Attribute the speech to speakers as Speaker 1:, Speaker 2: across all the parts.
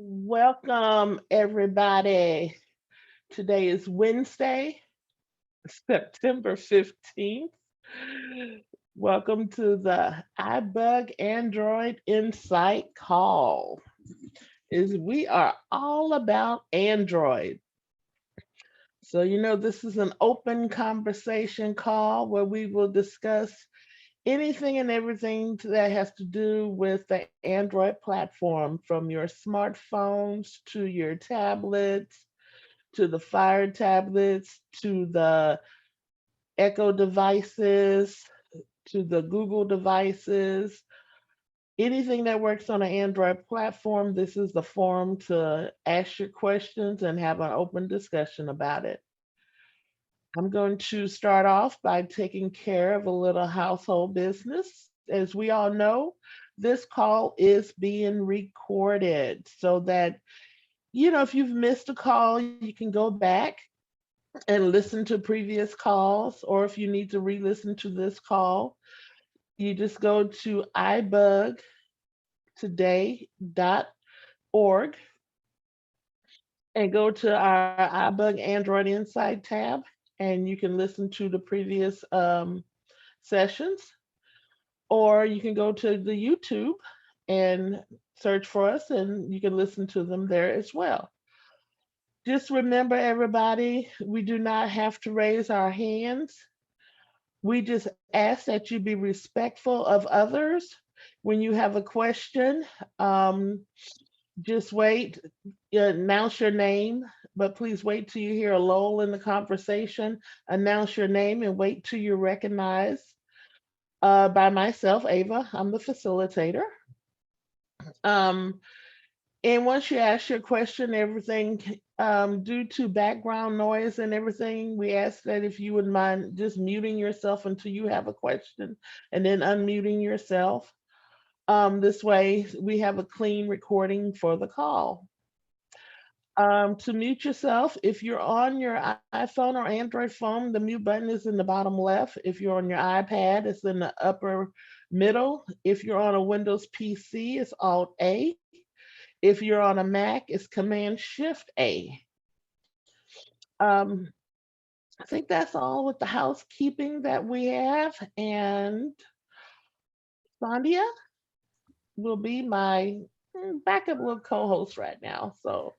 Speaker 1: Welcome, everybody. Today is Wednesday, September 15th. Welcome to the iBUG Android Insight Call. We are all about Android. So, this is an open conversation call where we will discuss anything and everything that has to do with the Android platform, from your smartphones to your tablets, to the Fire tablets, to the Echo devices, to the Google devices. Anything that works on an Android platform, this is the forum to ask your questions and have an open discussion about it. I'm going to start off by taking care of a little household business. As we all know, this call is being recorded so that, if you've missed a call, you can go back and listen to previous calls, or if you need to re-listen to this call, you just go to ibugtoday.org and go to our iBug Android Insight tab, and you can listen to the previous sessions, or you can go to the YouTube and search for us, and you can listen to them there as well. Just remember, everybody, we do not have to raise our hands. We just ask that you be respectful of others. When you have a question, just wait, announce your name, but please wait till you hear a lull in the conversation. Announce your name and wait till you're recognized by myself, Ava. I'm the facilitator. And once you ask your question, everything, due to background noise and everything, we ask that if you would mind just muting yourself until you have a question and then unmuting yourself. This way we have a clean recording for the call. To mute yourself, if you're on your iPhone or Android phone, the mute button is in the bottom left. If you're on your iPad, it's in the upper middle. If you're on a Windows PC, it's Alt A. If you're on a Mac, it's Command Shift A. I think that's all with the housekeeping that we have. And Sandia will be my backup little co-host right now. So,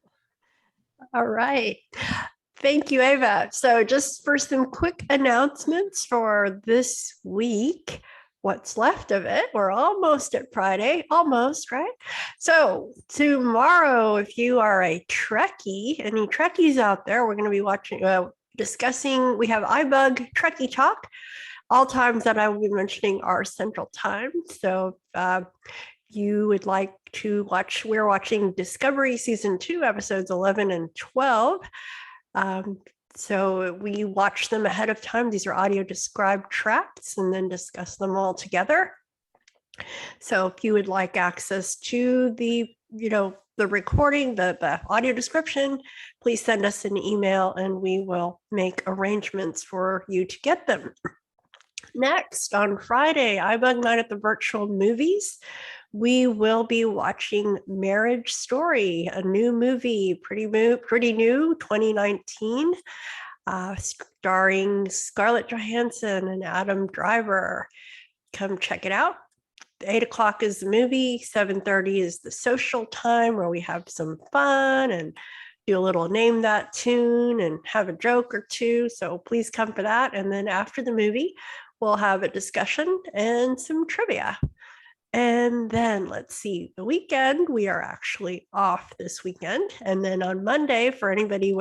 Speaker 2: all right. Thank you, Ava. So just for some quick announcements for this week, what's left of it. We're almost at Friday, almost, right? So tomorrow, if you are a Trekkie, any Trekkies out there, we're going to be watching, discussing, we have iBug Trekkie Talk. All times that I will be mentioning are Central Time. So you would like to watch, we're watching Discovery Season 2, episodes 11 and 12. So we watch them ahead of time. These are audio described tracks and then discuss them all together. So if you would like access to the, the recording, the audio description, please send us an email and we will make arrangements for you to get them. Next, on Friday, iBug Night at the Virtual Movies, we will be watching Marriage Story, a new movie, pretty new, 2019, starring Scarlett Johansson and Adam Driver. Come check it out. 8 o'clock is the movie, 7:30 is the social time where we have some fun and do a little name that tune and have a joke or two. So please come for that. And then after the movie, we'll have a discussion and some trivia. And then let's see, the weekend, we are actually off this weekend. And then on Monday, for anybody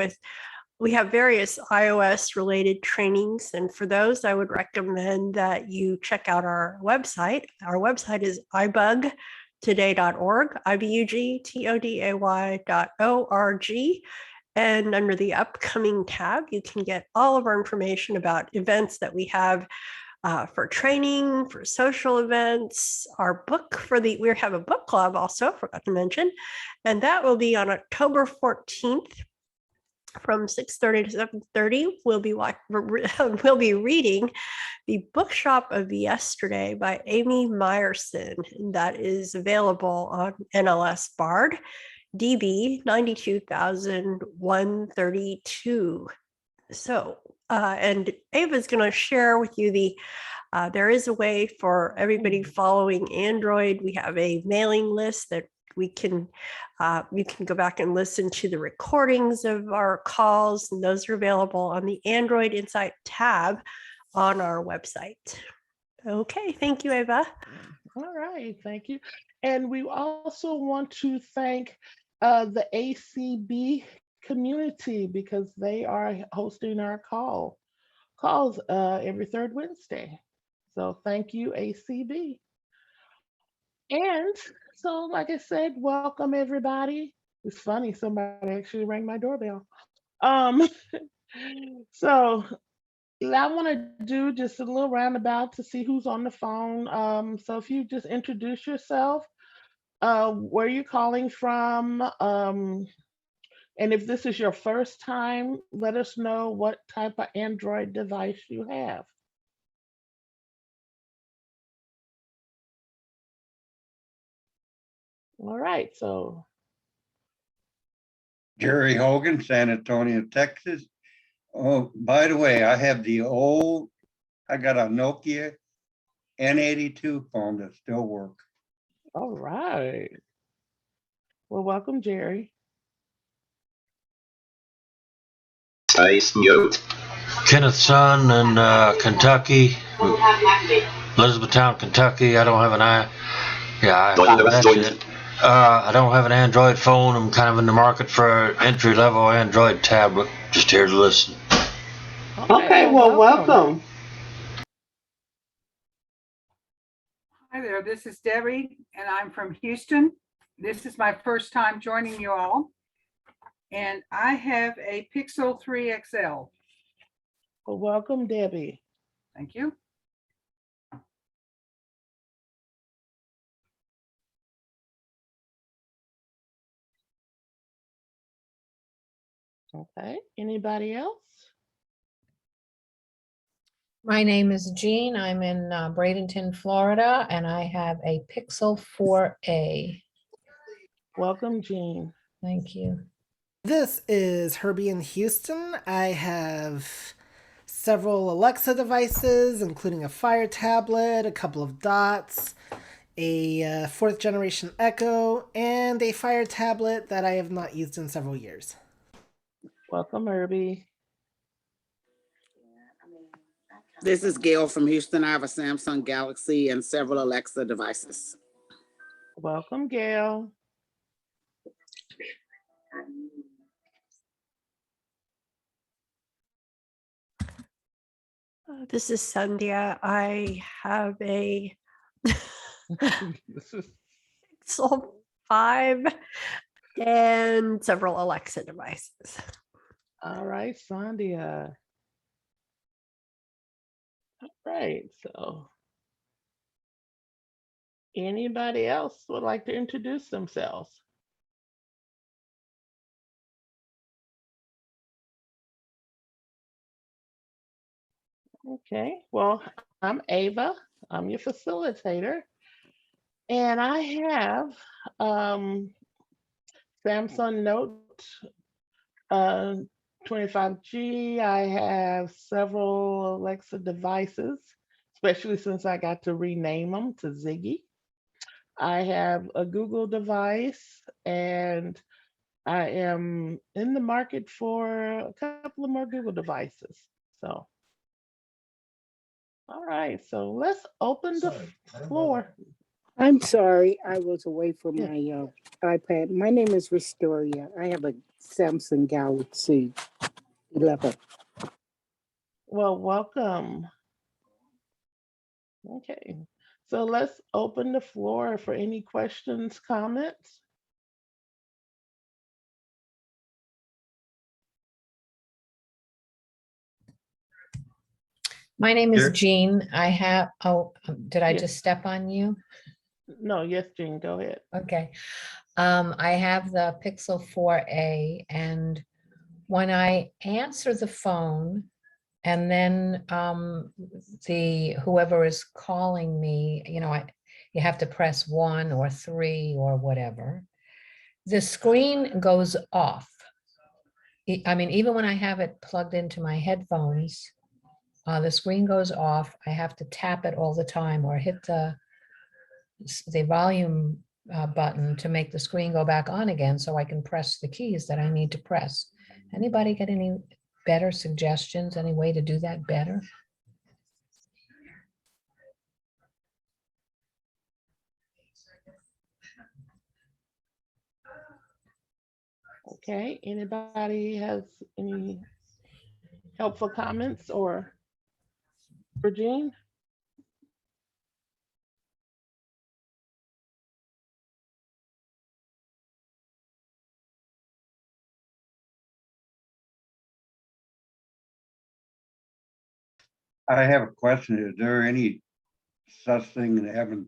Speaker 2: we have various iOS related trainings. And for those, I would recommend that you check out our website. Our website is ibugtoday.org, ibugtoday.org. And under the upcoming tab, you can get all of our information about events that we have for training, for social events, our book we have a book club also, forgot to mention, and that will be on October 14th from 6:30 to 7:30. We'll be reading The Bookshop of Yesterday by Amy Meyerson. That is available on NLS Bard. DB 92,132. So, and Ava's going to share with you there is a way for everybody following Android. We have a mailing list that you can go back and listen to the recordings of our calls, and those are available on the Android Insight tab on our website. Okay, thank you, Ava.
Speaker 1: All right, thank you. And we also want to thank the ACB community because they are hosting our calls every third Wednesday. So thank you, ACB. And so, like I said, welcome everybody. It's funny, somebody actually rang my doorbell. Um, so I want to do just a little roundabout to see who's on the phone. So if you just introduce yourself, where you're calling from, and if this is your first time, let us know what type of Android device you have. All right, so
Speaker 3: Jerry Hogan, San Antonio, Texas. Oh, by the way, I got a Nokia N82 phone that still works.
Speaker 1: all right. Well, welcome, Jerry.
Speaker 4: Space mute.
Speaker 5: Kenneth Son in Kentucky, Elizabethtown, Kentucky. I don't have an I don't have an Android phone. I'm kind of in the market for an entry-level Android tablet. Just here to listen.
Speaker 1: Okay, well, welcome.
Speaker 6: Hi there, this is Debbie, and I'm from Houston. This is my first time joining you all. And I have a Pixel 3 XL.
Speaker 1: Well, welcome, Debbie.
Speaker 6: Thank you.
Speaker 1: Okay, anybody else?
Speaker 7: My name is Jean. I'm in Bradenton, Florida, and I have a Pixel 4a.
Speaker 1: Welcome, Jean.
Speaker 7: Thank you.
Speaker 8: This is Herbie in Houston. I have several Alexa devices, including a Fire tablet, a couple of Dots, a fourth generation Echo, and a Fire tablet that I have not used in several years.
Speaker 1: Welcome, Herbie.
Speaker 9: This is Gail from Houston. I have a Samsung Galaxy and several Alexa devices.
Speaker 1: Welcome, Gail.
Speaker 2: This is Sandhya. I have a Pixel 5 and several Alexa devices.
Speaker 1: All right, Sandhya. All right, so anybody else would like to introduce themselves? Okay, well, I'm Ava. I'm your facilitator. And I have Samsung Note 25G. I have several Alexa devices, especially since I got to rename them to Ziggy. I have a Google device, and I am in the market for a couple of more Google devices. So, all right, so let's open the floor.
Speaker 10: I'm sorry, I was away from
Speaker 1: Yeah.
Speaker 10: my iPad. My name is Restoria. I have a Samsung Galaxy 11.
Speaker 1: Well, welcome. Okay, so let's open the floor for any questions, comments.
Speaker 7: My name is
Speaker 3: Sure.
Speaker 7: Jean. I have, did I
Speaker 1: Yes.
Speaker 7: just step on you?
Speaker 1: No, yes, Jean, go ahead.
Speaker 7: Okay. I have the Pixel 4a, and when I answer the phone and then whoever is calling me, you have to press 1 or 3 or whatever. The screen goes off. I mean, even when I have it plugged into my headphones, the screen goes off. I have to tap it all the time or hit the volume button to make the screen go back on again so I can press the keys that I need to press. Anybody get any better suggestions, any way to do that better?
Speaker 1: Okay, anybody has any helpful comments or for Jean?
Speaker 3: I have a question. Is there any such thing as having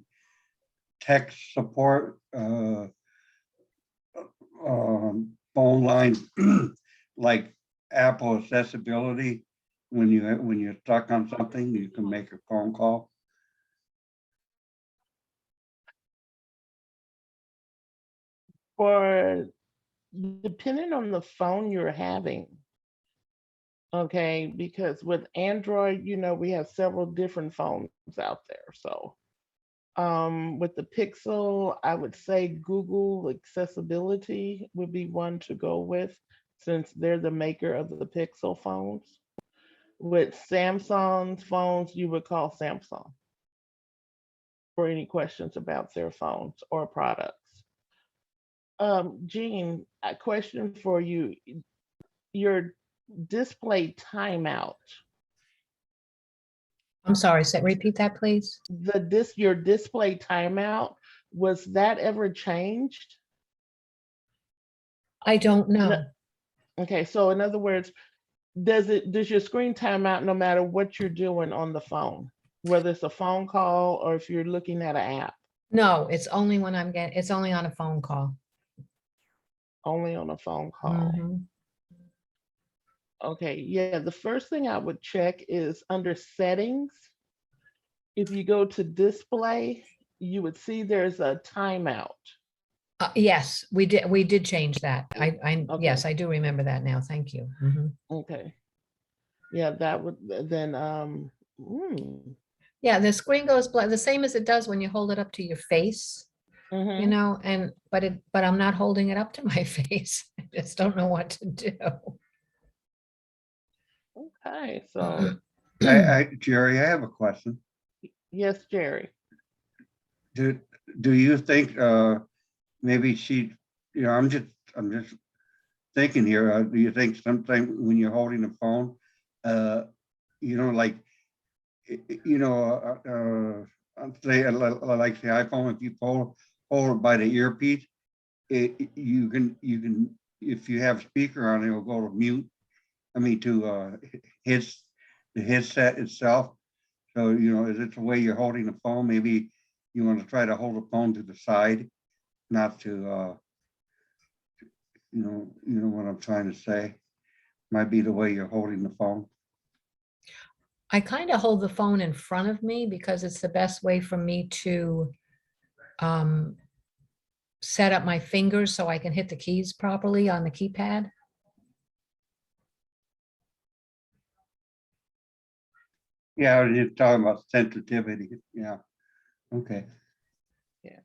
Speaker 3: text support, phone line, like Apple accessibility? When you're stuck on something, you can make a phone call.
Speaker 1: For depending on the phone you're having. Okay, because with Android, we have several different phones out there. So with the Pixel, I would say Google accessibility would be one to go with since they're the maker of the Pixel phones. With Samsung's phones, you would call Samsung for any questions about their phones or products. Jean, a question for you. Your display timeout,
Speaker 7: I'm sorry, repeat that, please.
Speaker 1: your display timeout, was that ever changed?
Speaker 7: I don't know.
Speaker 1: Okay, so in other words, does your screen time out no matter what you're doing on the phone, whether it's a phone call or if you're looking at an app?
Speaker 7: No, it's only when it's only on a phone call.
Speaker 1: Only on a phone call.
Speaker 7: Mhm.
Speaker 1: Okay, yeah, the first thing I would check is under settings. If you go to display, you would see there's a timeout.
Speaker 7: Yes, we did change that. Yes,
Speaker 1: Okay.
Speaker 7: I do remember that now. Thank you. Mhm.
Speaker 1: Okay. Yeah, that would then
Speaker 7: Yeah, the screen goes black, the same as it does when you hold it up to your face,
Speaker 1: mhm.
Speaker 7: but I'm not holding it up to my face. I just don't know what to do.
Speaker 1: Okay, so
Speaker 3: Jerry, I have a question.
Speaker 1: yes, Jerry.
Speaker 3: Do you think maybe she, I'm just thinking here, do you think sometimes when you're holding the phone, like, I'd say like the iPhone, if you hold it by the earpiece, you can, if you have speaker on, it will go to mute. I mean, to the headset itself. So, is it the way you're holding the phone? Maybe you want to try to hold the phone to the side, not to, you know what I'm trying to say? Might be the way you're holding the phone.
Speaker 7: I kind of hold the phone in front of me because it's the best way for me to set up my fingers so I can hit the keys properly on the keypad.
Speaker 3: Yeah, I was just talking about sensitivity. Yeah. Okay.
Speaker 1: Yeah.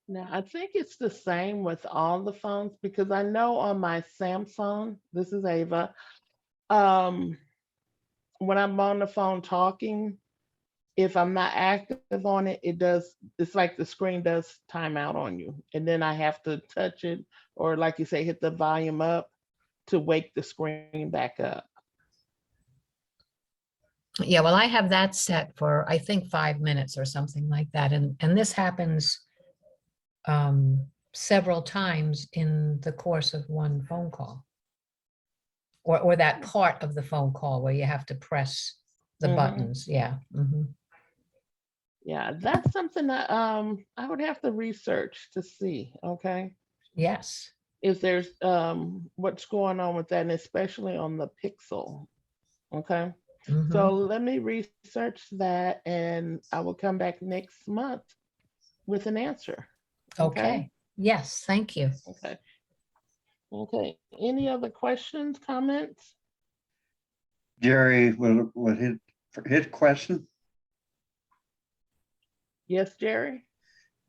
Speaker 1: Now, I think it's the same with all the phones because I know on my Samsung, this is Ava, when I'm on the phone talking, if I'm not active on it, it's like the screen does time out on you. And then I have to touch it or like you say, hit the volume up to wake the screen back up.
Speaker 7: Yeah, well, I have that set for, I think, 5 minutes or something like that. And this happens several times in the course of one phone call. Or that part of the phone call where you have to press the buttons. Yeah. Mhm.
Speaker 1: Yeah, that's something that I would have to research to see, okay?
Speaker 7: Yes.
Speaker 1: If there's what's going on with that, and especially on the Pixel. Okay. So
Speaker 7: Mhm.
Speaker 1: let me research that and I will come back next month with an answer.
Speaker 7: Okay. Yes, thank you.
Speaker 1: Okay. Okay. Any other questions, comments?
Speaker 3: Jerry, what his question?
Speaker 1: Yes, Jerry?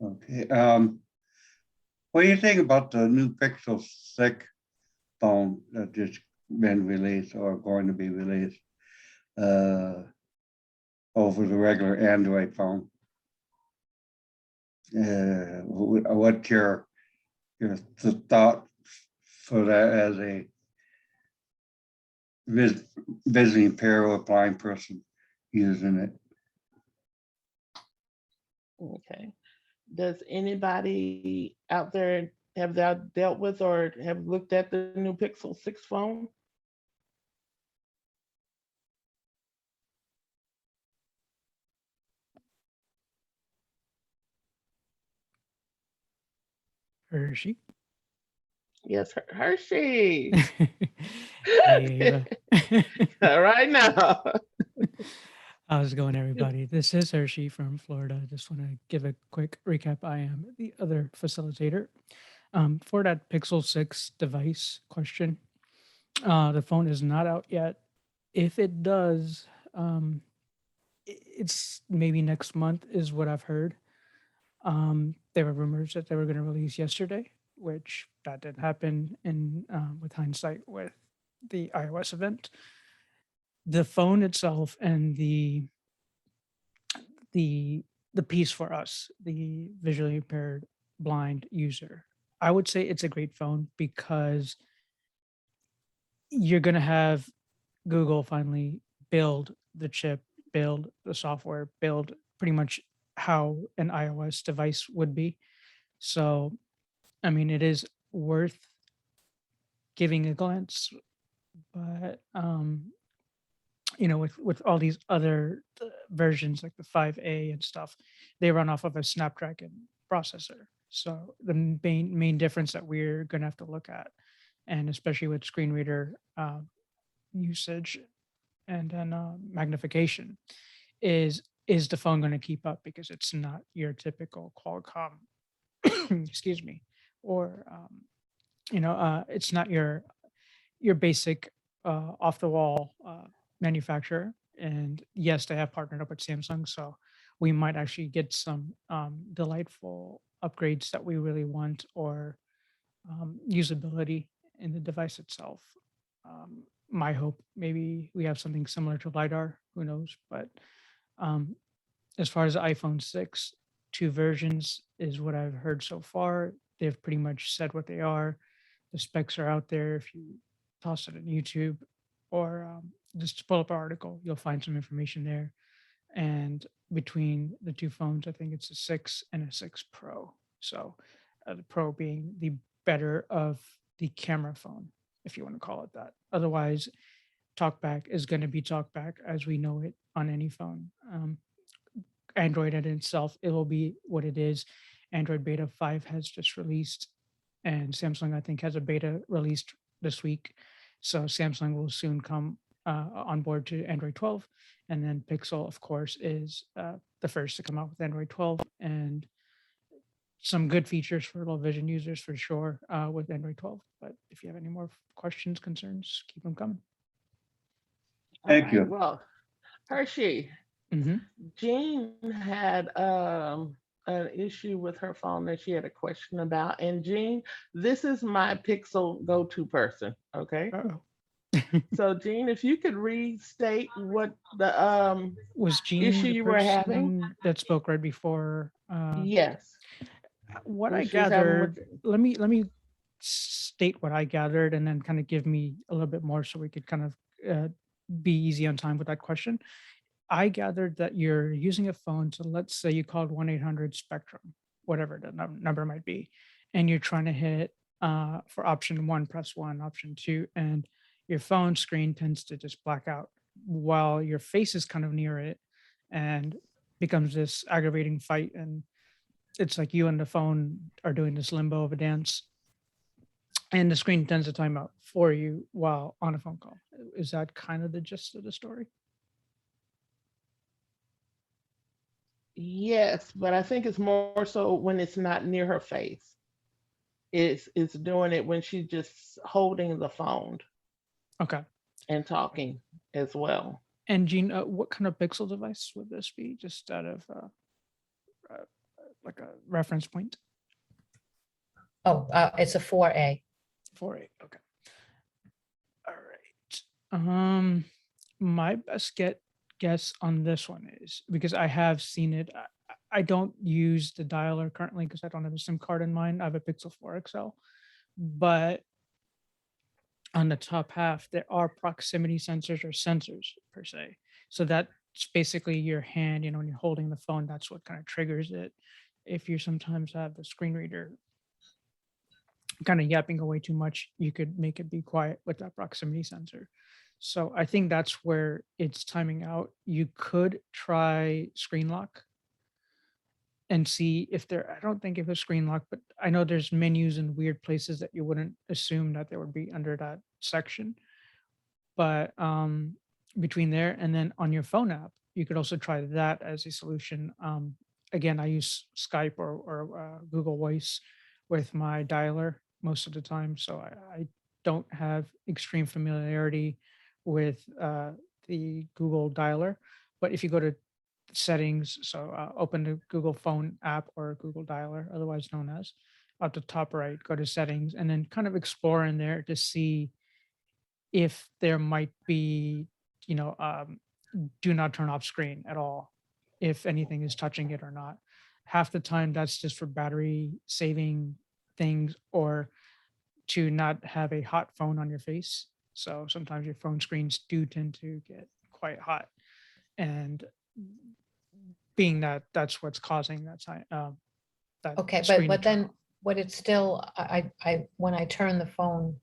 Speaker 3: Okay, what do you think about the new Pixel 6 phone that just been released or going to be released over the regular Android phone? What's your thought for that as a visiting pair or blind person using it?
Speaker 1: Okay. Does anybody out there have that dealt with or have looked at the new Pixel 6 phone?
Speaker 11: Hershey.
Speaker 1: Yes, Hershey.
Speaker 11: Ava.
Speaker 1: All right now.
Speaker 11: How's it going, everybody? This is Hershey from Florida. Just want to give a quick recap. I am the other facilitator. For that Pixel 6 device question, the phone is not out yet. If it does, it's maybe next month is what I've heard. There were rumors that they were going to release yesterday, which that didn't happen in with hindsight with the iOS event. The phone itself and the piece for us, the visually impaired blind user, I would say it's a great phone because you're going to have Google finally build the chip, build the software, build pretty much how an iOS device would be. So, I mean, it is worth giving a glance, but with all these other versions like the 5A and stuff, they run off of a Snapdragon processor. So the main difference that we're going to have to look at, and especially with screen reader usage and then magnification, is the phone going to keep up, because it's not your typical Qualcomm, excuse me, or it's not your basic off the wall manufacturer. And yes, they have partnered up with Samsung, so we might actually get some delightful upgrades that we really want, or usability in the device itself. My hope, maybe we have something similar to LiDAR, who knows? But um, as far as the iPhone 6, two versions is what I've heard so far. They've pretty much said what they are. The specs are out there. If you toss it on YouTube or just pull up an article, you'll find some information there. And between the two phones, I think it's a 6 and a 6 Pro. So the Pro being the better of the camera phone, if you want to call it that. Otherwise, TalkBack is going to be TalkBack as we know it on any phone. Android in itself, it will be what it is. Android Beta 5 has just released, and Samsung, I think, has a beta released this week. So Samsung will soon come on board to Android 12. And then Pixel, of course, is the first to come out with Android 12, and some good features for low vision users for sure with Android 12. But if you have any more questions, concerns, keep them coming.
Speaker 3: Thank you.
Speaker 1: Well, Hershey, Jean had an issue with her phone that she had a question about. And Jean, this is my Pixel go-to person. Okay. So Jean, if you could restate what the
Speaker 11: was Jean
Speaker 1: issue
Speaker 11: the
Speaker 1: you were having
Speaker 11: that spoke right before.
Speaker 1: Yes.
Speaker 11: What I gathered, let me state what I gathered, and then kind of give me a little bit more so we could kind of be easy on time with that question. I gathered that you're using a phone, so let's say you called 1-800-SPECTRUM, whatever the number might be, and you're trying to hit for option 1, press 1, option 2, and your phone screen tends to just black out while your face is kind of near it, and becomes this aggravating fight. And it's like you and the phone are doing this limbo of a dance, and the screen tends to time out for you while on a phone call. Is that kind of the gist of the story?
Speaker 1: Yes, but I think it's more so when it's not near her face. It's doing it when she's just holding the phone
Speaker 11: Okay.
Speaker 1: and talking as well.
Speaker 11: And Jean, what kind of Pixel device would this be? Just out of uh, like a reference point.
Speaker 7: Oh, it's a 4A.
Speaker 11: 4A. Okay. All right. My best guess on this one is because I have seen it. I don't use the dialer currently because I don't have a SIM card in mine. I have a Pixel 4 XL, but on the top half, there are proximity sensors or sensors per se. So that's basically your hand, when you're holding the phone, that's what kind of triggers it. If you sometimes have the screen reader kind of yapping away too much, you could make it be quiet with that proximity sensor. So I think that's where it's timing out. You could try screen lock and see if there, I don't think it was screen lock, but I know there's menus in weird places that you wouldn't assume that they would be under that section. But between there and then on your phone app, you could also try that as a solution. Again, I use Skype or Google Voice with my dialer most of the time, so I don't have extreme familiarity with the Google dialer. But if you go to settings, so open the Google phone app or Google dialer, otherwise known as, at the top right, go to settings and then kind of explore in there to see if there might be, you know, um, do not turn off screen at all, if anything is touching it or not. Half the time that's just for battery saving things or to not have a hot phone on your face. So sometimes your phone screens do tend to get quite hot. And being that that's what's causing that
Speaker 7: Okay,
Speaker 11: screen to
Speaker 7: but
Speaker 11: turn
Speaker 7: then
Speaker 11: off.
Speaker 7: would it still, when I turn the phone,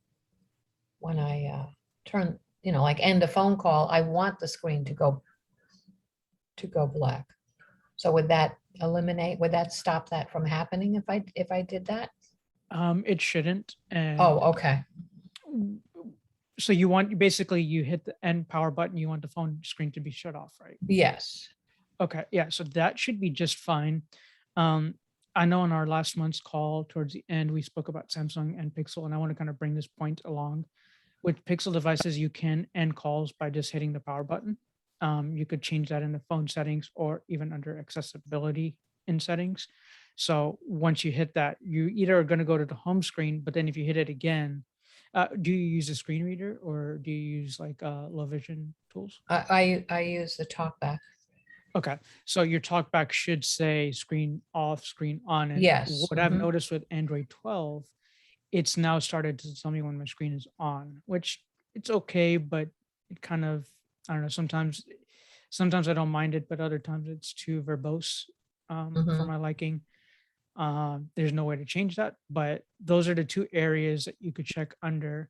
Speaker 7: when I turn, like end a phone call, I want the screen to go black. So would that would that stop that from happening if I did that?
Speaker 11: It shouldn't. And
Speaker 7: Oh, okay.
Speaker 11: so basically you hit the end power button, you want the phone screen to be shut off, right?
Speaker 7: Yes.
Speaker 11: Okay, yeah, so that should be just fine. Um, I know in our last month's call towards the end, we spoke about Samsung and Pixel, and I want to kind of bring this point along. With Pixel devices, you can end calls by just hitting the power button. You could change that in the phone settings or even under accessibility in settings. So once you hit that, you either are going to go to the home screen, but then if you hit it again, do you use a screen reader or do you use like low vision tools?
Speaker 7: I use the talkback.
Speaker 11: Okay, so your talkback should say screen off, screen on. And
Speaker 7: Yes.
Speaker 11: what I've noticed with Android 12, it's now started to tell me when my screen is on, which it's okay, but it kind of, I don't know, sometimes I don't mind it, but other times it's too verbose for my liking. There's no way to change that, but those are the two areas that you could check under.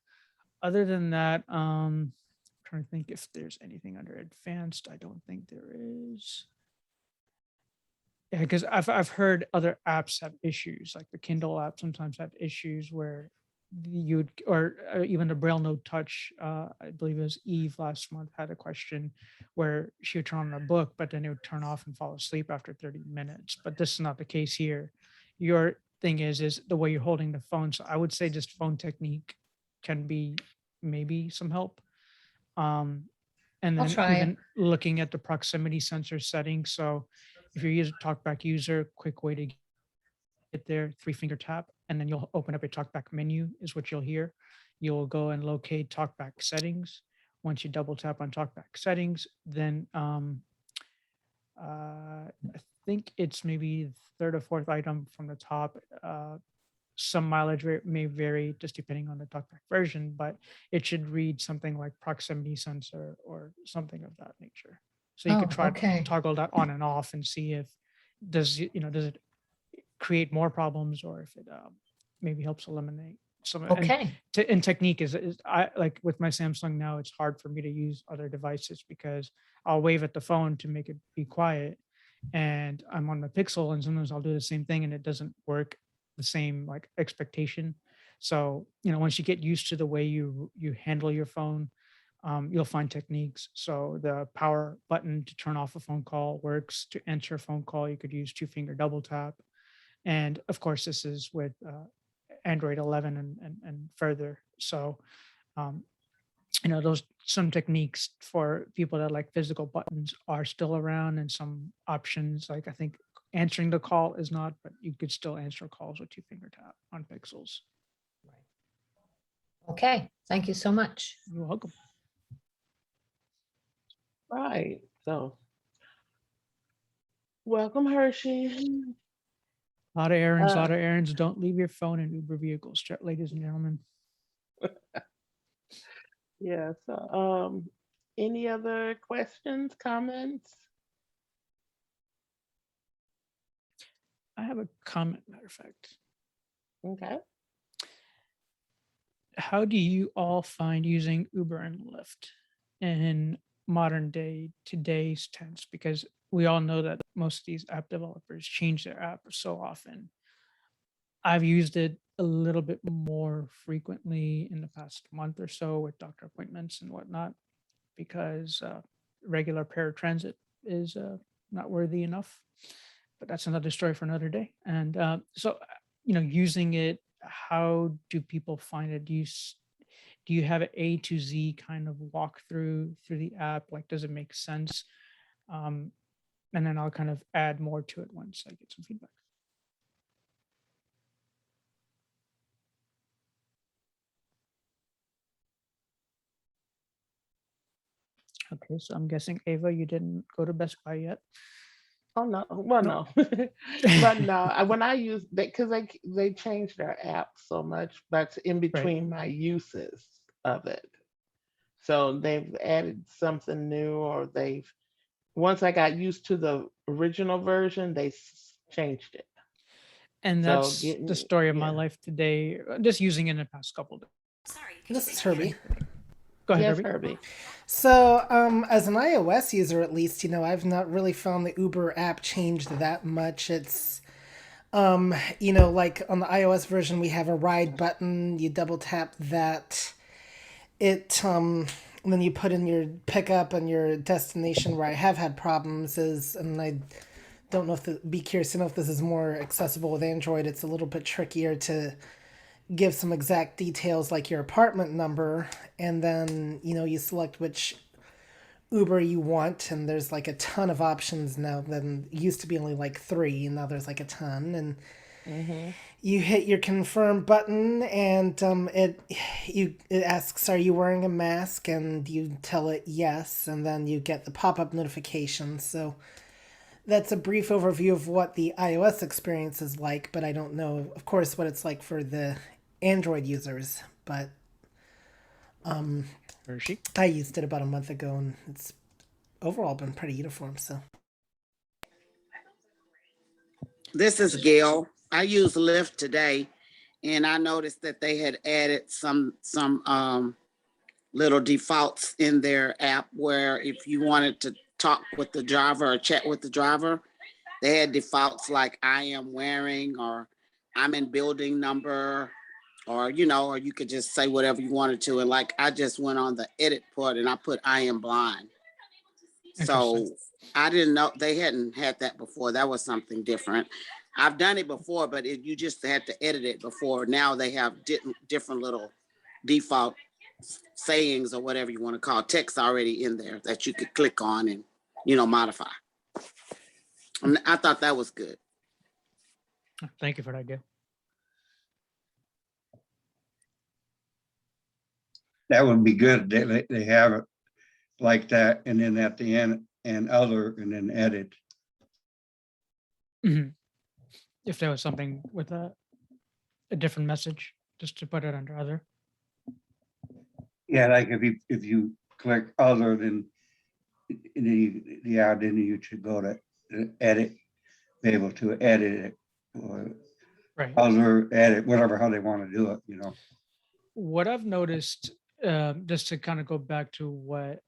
Speaker 11: Other than that, trying to think if there's anything under advanced. I don't think there is. Yeah, because I've heard other apps have issues, like the Kindle app sometimes have issues where you'd or even the Braille Note Touch. I believe it was Eve last month had a question where she would turn on a book, but then it would turn off and fall asleep after 30 minutes. But this is not the case here. Your thing is the way you're holding the phone. So I would say just phone technique can be maybe some help. And
Speaker 7: I'll
Speaker 11: then
Speaker 7: try it.
Speaker 11: even looking at the proximity sensor settings. So if you're a talkback user, quick way to get there, 3-finger tap, and then you'll open up a talkback menu is what you'll hear. You'll go and locate talkback settings. Once you double tap on talkback settings, then I think it's maybe the third or fourth item from the top. Some mileage may vary just depending on the talkback version, but it should read something like proximity sensor or something of that nature. So you could
Speaker 7: Oh,
Speaker 11: try
Speaker 7: okay.
Speaker 11: to toggle that on and off and see if does it create more problems or if it maybe helps eliminate some.
Speaker 7: Okay.
Speaker 11: And technique is I like with my Samsung now, it's hard for me to use other devices because I'll wave at the phone to make it be quiet, and I'm on the Pixel, and sometimes I'll do the same thing and it doesn't work the same like expectation. So once you get used to the way you handle your phone, you'll find techniques. So the power button to turn off a phone call works. To answer a phone call, you could use 2-finger double tap. And of course, this is with Android 11 and further. So, those some techniques for people that like physical buttons are still around, and some options, like I think answering the call is not, but you could still answer calls with 2-finger tap on Pixels.
Speaker 7: Okay, thank you so much.
Speaker 11: You're welcome.
Speaker 1: Right. So, welcome, Hershey.
Speaker 11: A lot of errands, lot of errands. Don't leave your phone in Uber vehicles, ladies and gentlemen.
Speaker 1: Yeah. So, any other questions, comments?
Speaker 11: I have a comment, matter of fact.
Speaker 1: Okay.
Speaker 11: How do you all find using Uber and Lyft in modern day, today's tense? Because we all know that most of these app developers change their app so often. I've used it a little bit more frequently in the past month or so with doctor appointments and whatnot, because regular paratransit is not worthy enough. But that's another story for another day. And so, using it, how do people find it? Do you have an A to Z kind of walkthrough through the app? Like, does it make sense? And then I'll kind of add more to it once I get some feedback. Okay, so I'm guessing, Ava, you didn't go to Best Buy yet?
Speaker 1: Oh no, well
Speaker 11: No.
Speaker 1: no, but no. When I use that, because they changed their app so much, that's in between my uses of it. So they've added something new, or once I got used to the original version, they changed it.
Speaker 11: And
Speaker 1: So
Speaker 11: that's the
Speaker 1: getting,
Speaker 11: story of my
Speaker 1: yeah.
Speaker 11: life today. Just using it in the past couple of days.
Speaker 8: This is Herbie.
Speaker 11: Go ahead,
Speaker 1: Yes,
Speaker 11: Herbie.
Speaker 1: Herbie.
Speaker 8: So, as an iOS user, at least, I've not really found the Uber app changed that much. It's, like on the iOS version, we have a ride button. You double tap that. And then you put in your pickup and your destination. Where I have had problems is, and I don't know be curious to know if this is more accessible with Android. It's a little bit trickier to give some exact details, like your apartment number, and then you select which Uber you want, and there's like a ton of options now. Then used to be only like 3, and now there's like a ton. And you hit your confirm button, and it asks, "Are you wearing a mask?" And you tell it yes, and then you get the pop-up notification. So that's a brief overview of what the iOS experience is like, but I don't know, of course, what it's like for the Android users. But
Speaker 11: Hershey.
Speaker 8: I used it about a month ago, and it's overall been pretty uniform. So
Speaker 9: This is Gail. I used Lyft today, and I noticed that they had added some little defaults in their app where if you wanted to talk with the driver or chat with the driver, they had defaults like I am wearing, or I'm in building number, or or you could just say whatever you wanted to. And like I just went on the edit part and I put I am blind. So I didn't know they hadn't had that before. That was something different. I've done it before, but you just had to edit it before. Now they have different little default sayings or whatever you want to call text already in there that you could click on and modify. And I thought that was good.
Speaker 11: Thank you for that, Gail.
Speaker 3: That would be good. They have it like that, and then at the end, and other, and then edit.
Speaker 11: If there was something with a different message, just to put it under other.
Speaker 3: Yeah, like if you click other, then then you should go to edit, be able to edit it, or other, edit, whatever, how they want to do it,
Speaker 11: What I've noticed, just to kind of go back to what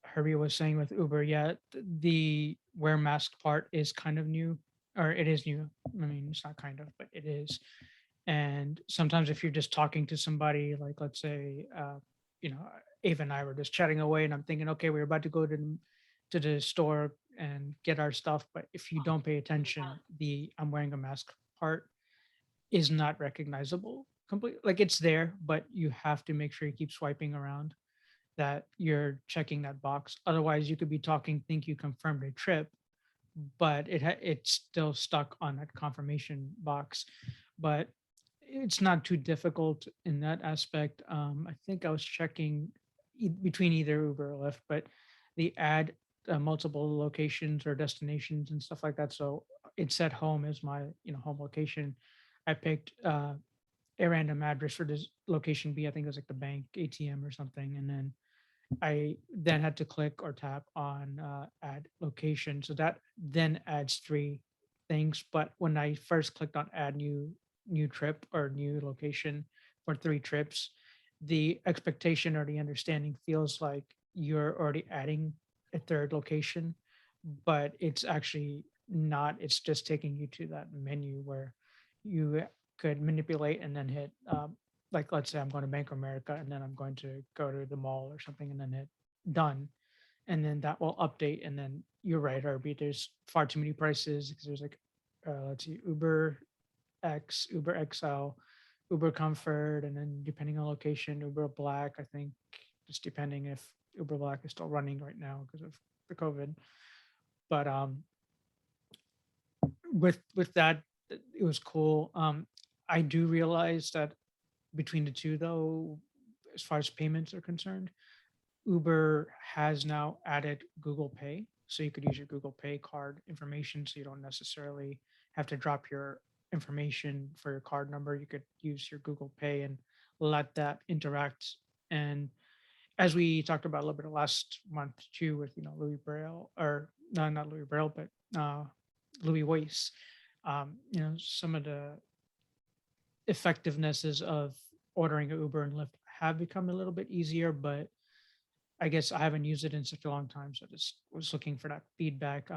Speaker 11: Herbie was saying with Uber, the wear mask part is kind of new, or it is new. I mean, it's not kind of, but it is. And sometimes if you're just talking to somebody, like let's say Ava and I were just chatting away, and I'm thinking, okay, we're about to go to the store and get our stuff, but if you don't pay attention, the I'm wearing a mask part is not recognizable completely. Like it's there, but you have to make sure you keep swiping around that you're checking that box. Otherwise, you could be talking, think you confirmed a trip, but it's still stuck on that confirmation box. But it's not too difficult in that aspect. I think I was checking between either Uber or Lyft, but the add multiple locations or destinations and stuff like that. So it said home as my home location. I picked a random address for this location B. I think it was like the bank ATM or something, and then I then had to click or tap on add location. So that then adds three things. But when I first clicked on add new trip or new location for three trips, the expectation or the understanding feels like you're already adding a third location, but it's actually not. It's just taking you to that menu where you could manipulate and then hit like let's say I'm going to Bank of America and then I'm going to go to the mall or something and then hit done. And then that will update. And then you're right, Herbie, there's far too many prices because there's like, let's see, Uber X, Uber XL, Uber Comfort, and then depending on location, Uber Black, I think, just depending if Uber Black is still running right now because of the COVID. But with that, it was cool. I do realize that between the two, though, as far as payments are concerned, Uber has now added Google Pay. So you could use your Google Pay card information. So you don't necessarily have to drop your information for your card number. You could use your Google Pay and let that interact. And as we talked about a little bit of last month too, with Louis Braille, or no, not Louis Braille, but Louis Weiss, some of the effectivenesses of ordering an Uber and Lyft have become a little bit easier, but I guess I haven't used it in such a long time. So I just was looking for that feedback.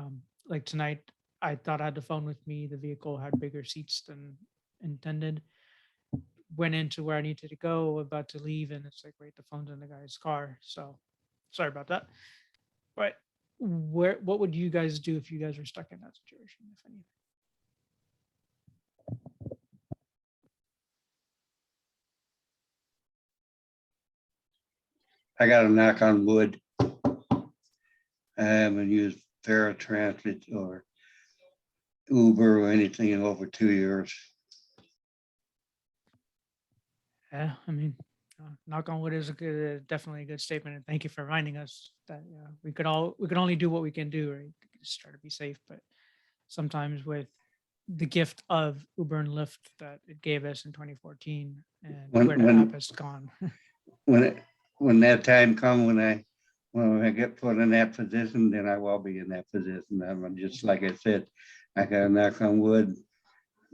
Speaker 11: Like tonight, I thought I had the phone with me. The vehicle had bigger seats than intended. Went into where I needed to go, about to leave, and it's like, wait, the phone's in the guy's car. So sorry about that. But what would you guys do if you guys were stuck in that situation, if anything?
Speaker 3: I got to knock on wood. I haven't used paratransit or Uber or anything in over 2 years.
Speaker 11: Yeah, I mean, knock on wood is definitely a good statement, and thank you for reminding us that we could only do what we can do, right? Just try to be safe, but sometimes with the gift of Uber and Lyft that it gave us in 2014, and where the app has gone.
Speaker 3: when that time comes, when I get put in that position, then I will be in that position. I'm just like I said, I got to knock on wood.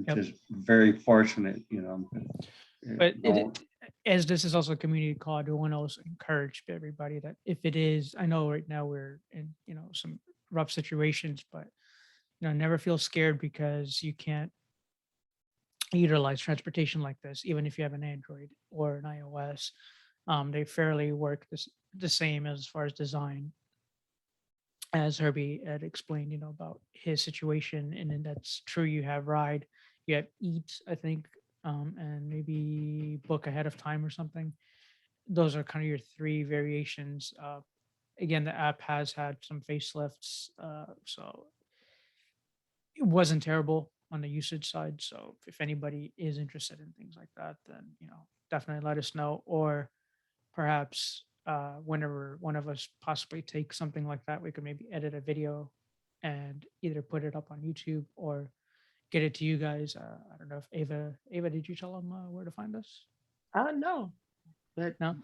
Speaker 11: Yep.
Speaker 3: Just very fortunate,
Speaker 11: But as this is also a community call, I do want to also encourage everybody that if it is, I know right now we're in some rough situations, but never feel scared because you can't utilize transportation like this, even if you have an Android or an iOS. They fairly work the same as far as design, as Herbie had explained, about his situation. And then that's true. You have Ride, you have Eat, I think, and maybe Book ahead of time or something. Those are kind of your three variations. Again, the app has had some facelifts, so it wasn't terrible on the usage side. So if anybody is interested in things like that, then definitely let us know. Or perhaps whenever one of us possibly takes something like that, we could maybe edit a video and either put it up on YouTube or get it to you guys. I don't know if Ava, did you tell them where to find us?
Speaker 1: No, but
Speaker 11: No.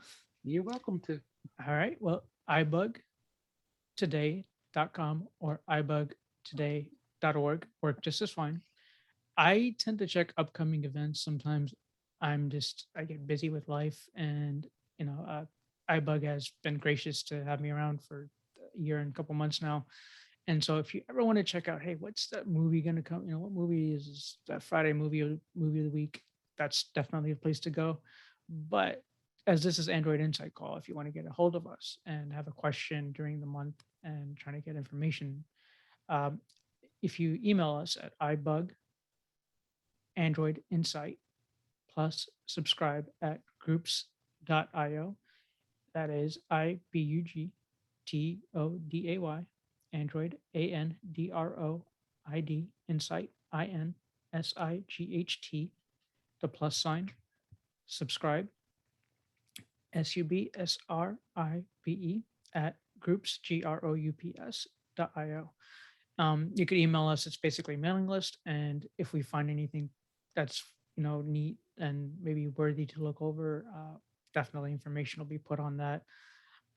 Speaker 1: you're welcome to.
Speaker 11: All right. Well, iBUGtoday.com or iBUGtoday.org work just as fine. I tend to check upcoming events. Sometimes I get busy with life, and iBUG has been gracious to have me around for a year and a couple months now. And so if you ever want to check out, hey, what's that movie going to come? What movie is that Friday movie of the week? That's definitely a place to go. But as this is Android Insight Call, if you want to get a hold of us and have a question during the month and trying to get information, um, if you email us at iBUG Android Insight plus subscribe at groups.io. That is iBUG TODAY Android ANDROID Insight INSIGHT, the plus sign, subscribe SUBSRIBE at groups GROUPS.io. You could email us. It's basically mailing list, and if we find anything that's neat and maybe worthy to look over, definitely information will be put on that.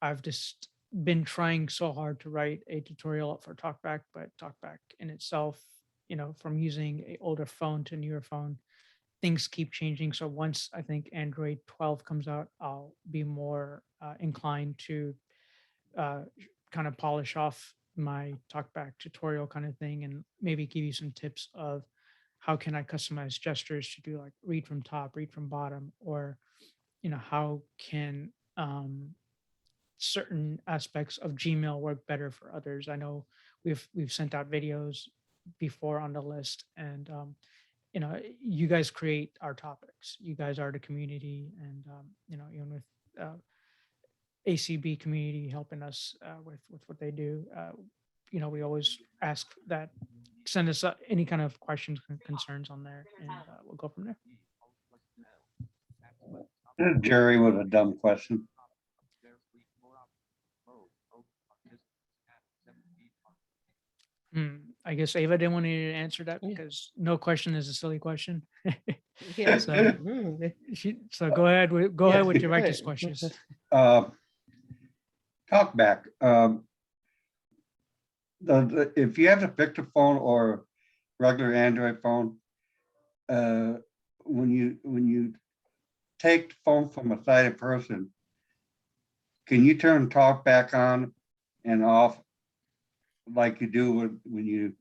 Speaker 11: I've just been trying so hard to write a tutorial up for TalkBack, but TalkBack in itself, from using a older phone to newer phone, things keep changing. So once I think Android 12 comes out, I'll be more inclined to kind of polish off my TalkBack tutorial kind of thing, and maybe give you some tips of how can I customize gestures to do like read from top, read from bottom, or how can certain aspects of Gmail work better for others. I know we've sent out videos before on the list, and you guys create our topics. You guys are the community, and even with ACB community helping us with what they do, we always ask that send us any kind of questions and concerns on there, and we'll go from there.
Speaker 3: Jerry with a dumb question.
Speaker 11: I guess Ava didn't want to answer that because no question is a silly question.
Speaker 1: Yeah.
Speaker 11: So, so go ahead with your righteous questions.
Speaker 3: TalkBack. If you have a picture phone or regular Android phone, when you take the phone from a sighted person, can you turn TalkBack on and off like you do when you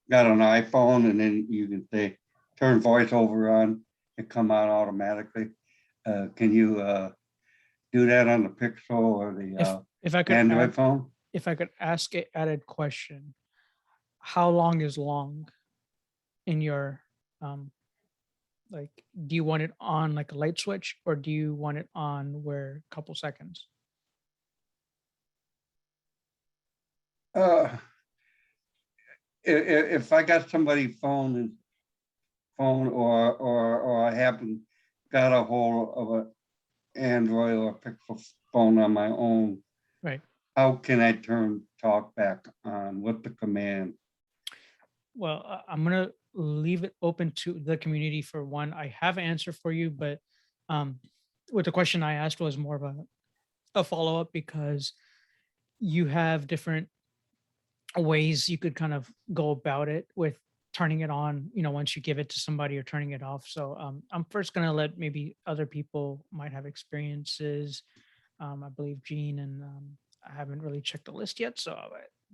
Speaker 3: got an iPhone, and then you can say turn voiceover on and come on automatically? Can you do that on the Pixel or the
Speaker 11: if I could
Speaker 3: Android phone?
Speaker 11: If I could ask an added question, how long is long in your like, do you want it on like a light switch, or do you want it on where a couple seconds?
Speaker 3: If I got somebody's phone or I happen got a hold of an Android or Pixel phone on my own,
Speaker 11: right?
Speaker 3: How can I turn TalkBack on? What's the command?
Speaker 11: Well, I'm gonna leave it open to the community for one. I have an answer for you, but what the question I asked was more of a follow-up, because you have different ways you could kind of go about it with turning it on, once you give it to somebody, or turning it off. So I'm first going to let maybe other people might have experiences. I believe Gene and I haven't really checked the list yet. So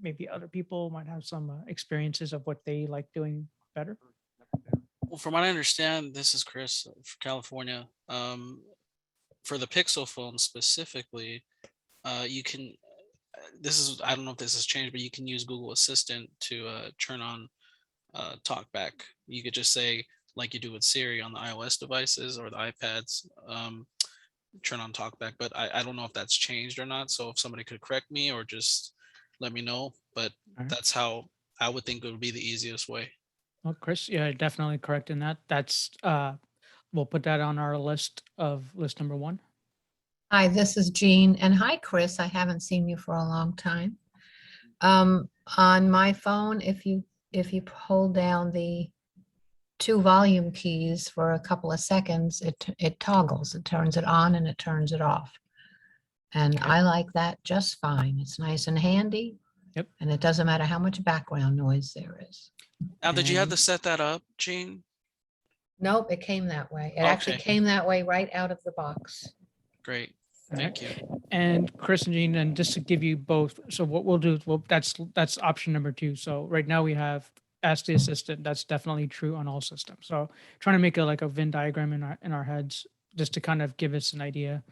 Speaker 11: maybe other people might have some experiences of what they like doing better.
Speaker 12: Well, from what I understand, this is Chris from California. For the Pixel phone specifically, you can, I don't know if this has changed, but you can use Google Assistant to turn on TalkBack. You could just say, like you do with Siri on the iOS devices or the iPads, turn on TalkBack. But I don't know if that's changed or not. So if somebody could correct me or just let me know. But that's how I would think it would be the easiest way.
Speaker 11: Well, Chris, yeah, definitely correct in that. That's we'll put that on our list number 1.
Speaker 7: Hi, this is Jean, and hi, Chris. I haven't seen you for a long time. On my phone, if you hold down the 2 volume keys for a couple of seconds, it toggles. It turns it on and it turns it off. And I like that just fine. It's nice and handy.
Speaker 11: Yep.
Speaker 7: And it doesn't matter how much background noise there is.
Speaker 12: Now, did you have to set that up, Jean?
Speaker 7: Nope, it came that way. It actually came that way right out of the box.
Speaker 12: Great. Thank you.
Speaker 11: And Chris and Jean, and just to give you both, so what we'll do, that's option number 2. So right now we have Ask the Assistant. That's definitely true on all systems. So trying to make like a Venn diagram in our heads, just to kind of give us an idea.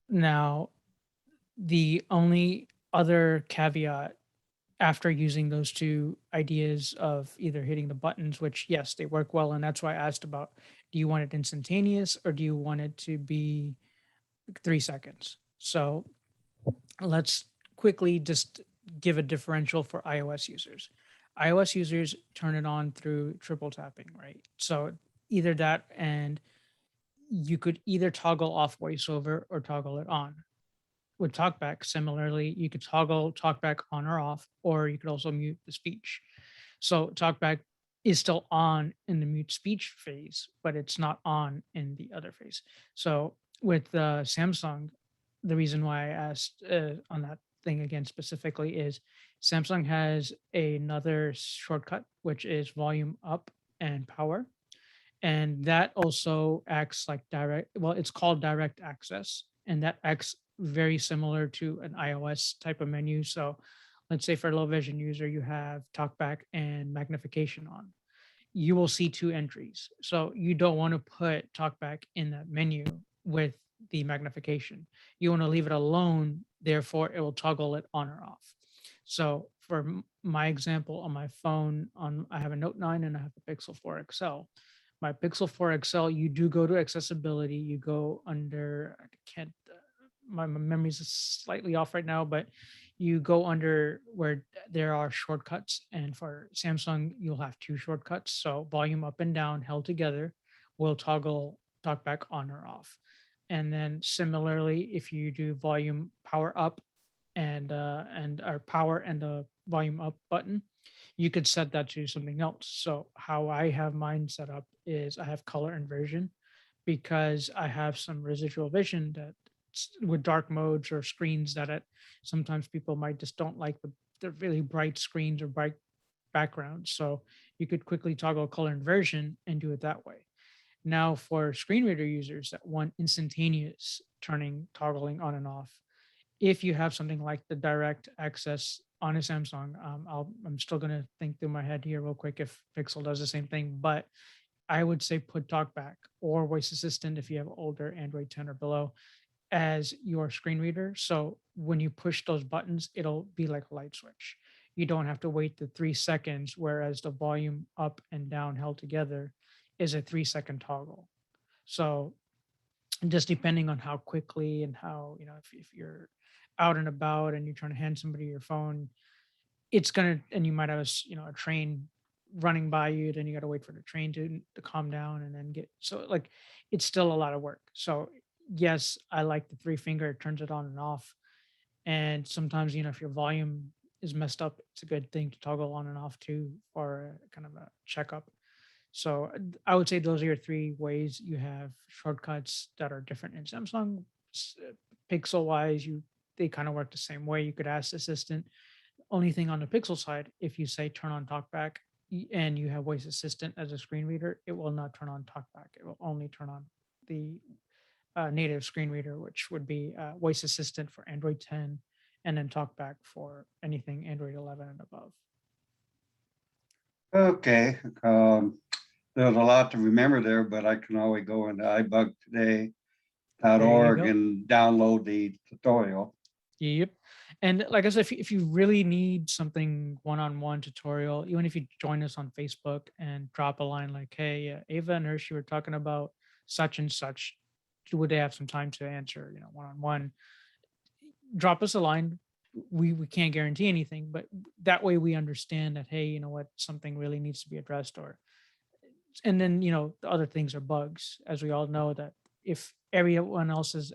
Speaker 11: Now, the only other caveat after using those two ideas of either hitting the buttons, which yes, they work well, and that's why I asked about, do you want it instantaneous or do you want it to be 3 seconds? So let's quickly just give a differential for iOS users. iOS users turn it on through triple tapping, right? So either that, and you could either toggle off voiceover or toggle it on. With TalkBack, similarly, you could toggle TalkBack on or off, or you could also mute the speech. So TalkBack is still on in the mute speech phase, but it's not on in the other phase. So with Samsung, the reason why I asked on that thing again specifically is Samsung has another shortcut, which is volume up and power. And that also acts like direct, well, it's called direct access, and that acts very similar to an iOS type of menu. So let's say for a low vision user, you have talkback and magnification on. You will see two entries. So you don't want to put talkback in that menu with the magnification. You want to leave it alone. Therefore, it will toggle it on or off. So for my example on my phone, I have a Note 9 and I have a Pixel 4 XL. My Pixel 4 XL, you do go to accessibility. You go under, I can't, my memories is slightly off right now, but you go under where there are shortcuts. And for Samsung, you'll have two shortcuts. So volume up and down held together will toggle talkback on or off. And then similarly, if you do volume power up and our power and the volume up button, you could set that to something else. So how I have mine set up is I have color inversion because I have some residual vision that with dark modes or screens that sometimes people might just don't like the really bright screens or bright backgrounds. So you could quickly toggle color inversion and do it that way. Now for screen reader users that want instantaneous turning, toggling on and off, if you have something like the direct access on a Samsung, I'm still going to think through my head here real quick if Pixel does the same thing, but I would say put TalkBack or Voice Assistant if you have older Android 10 or below as your screen reader. So when you push those buttons, it'll be like a light switch. You don't have to wait the 3 seconds, whereas the volume up and down held together is a 3 second toggle. So just depending on how quickly and how, if you're out and about and you're trying to hand somebody your phone, it's gonna, and you might have a train running by you, then you got to wait for the train to calm down and then get, so like it's still a lot of work. So yes, I like the three finger, it turns it on and off. And sometimes, if your volume is messed up, it's a good thing to toggle on and off too for kind of a checkup. So I would say those are your three ways. You have shortcuts that are different in Samsung. Pixel wise, they kind of work the same way. You could ask Assistant. Only thing on the Pixel side, if you say turn on TalkBack and you have Voice Assistant as a screen reader, it will not turn on TalkBack. It will only turn on the native screen reader, which would be Voice Assistant for Android 10, and then TalkBack for anything Android 11 and above.
Speaker 3: Okay, there's a lot to remember there, but I can always go into iBUGtoday.org
Speaker 11: go.
Speaker 3: and download the tutorial.
Speaker 11: Yep. And like I said, if you really need something one-on-one tutorial, even if you join us on Facebook and drop a line like, hey, Ava and Hershey were talking about such and such, would they have some time to answer, one-on-one? Drop us a line. We can't guarantee anything, but that way we understand that, hey, something really needs to be addressed. And then, the other things are bugs, as we all know, that if everyone else is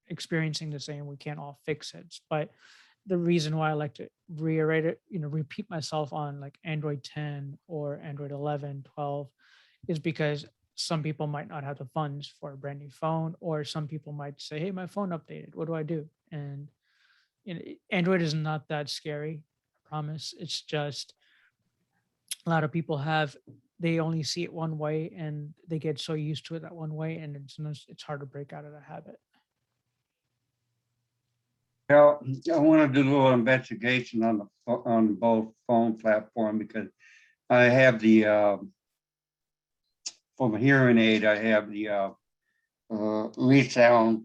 Speaker 11: experiencing the same, we can't all fix it. But the reason why I like to reiterate it, repeat myself on like Android 10 or Android 11, 12, is because some people might not have the funds for a brand new phone, or some people might say, hey, my phone updated, what do I do? And Android is not that scary, I promise. It's just a lot of people they only see it one way and they get so used to it that one way, and it's hard to break out of the habit.
Speaker 3: Well, I want to do a little investigation on both phone platform, because I have the from a hearing aid, I have the resound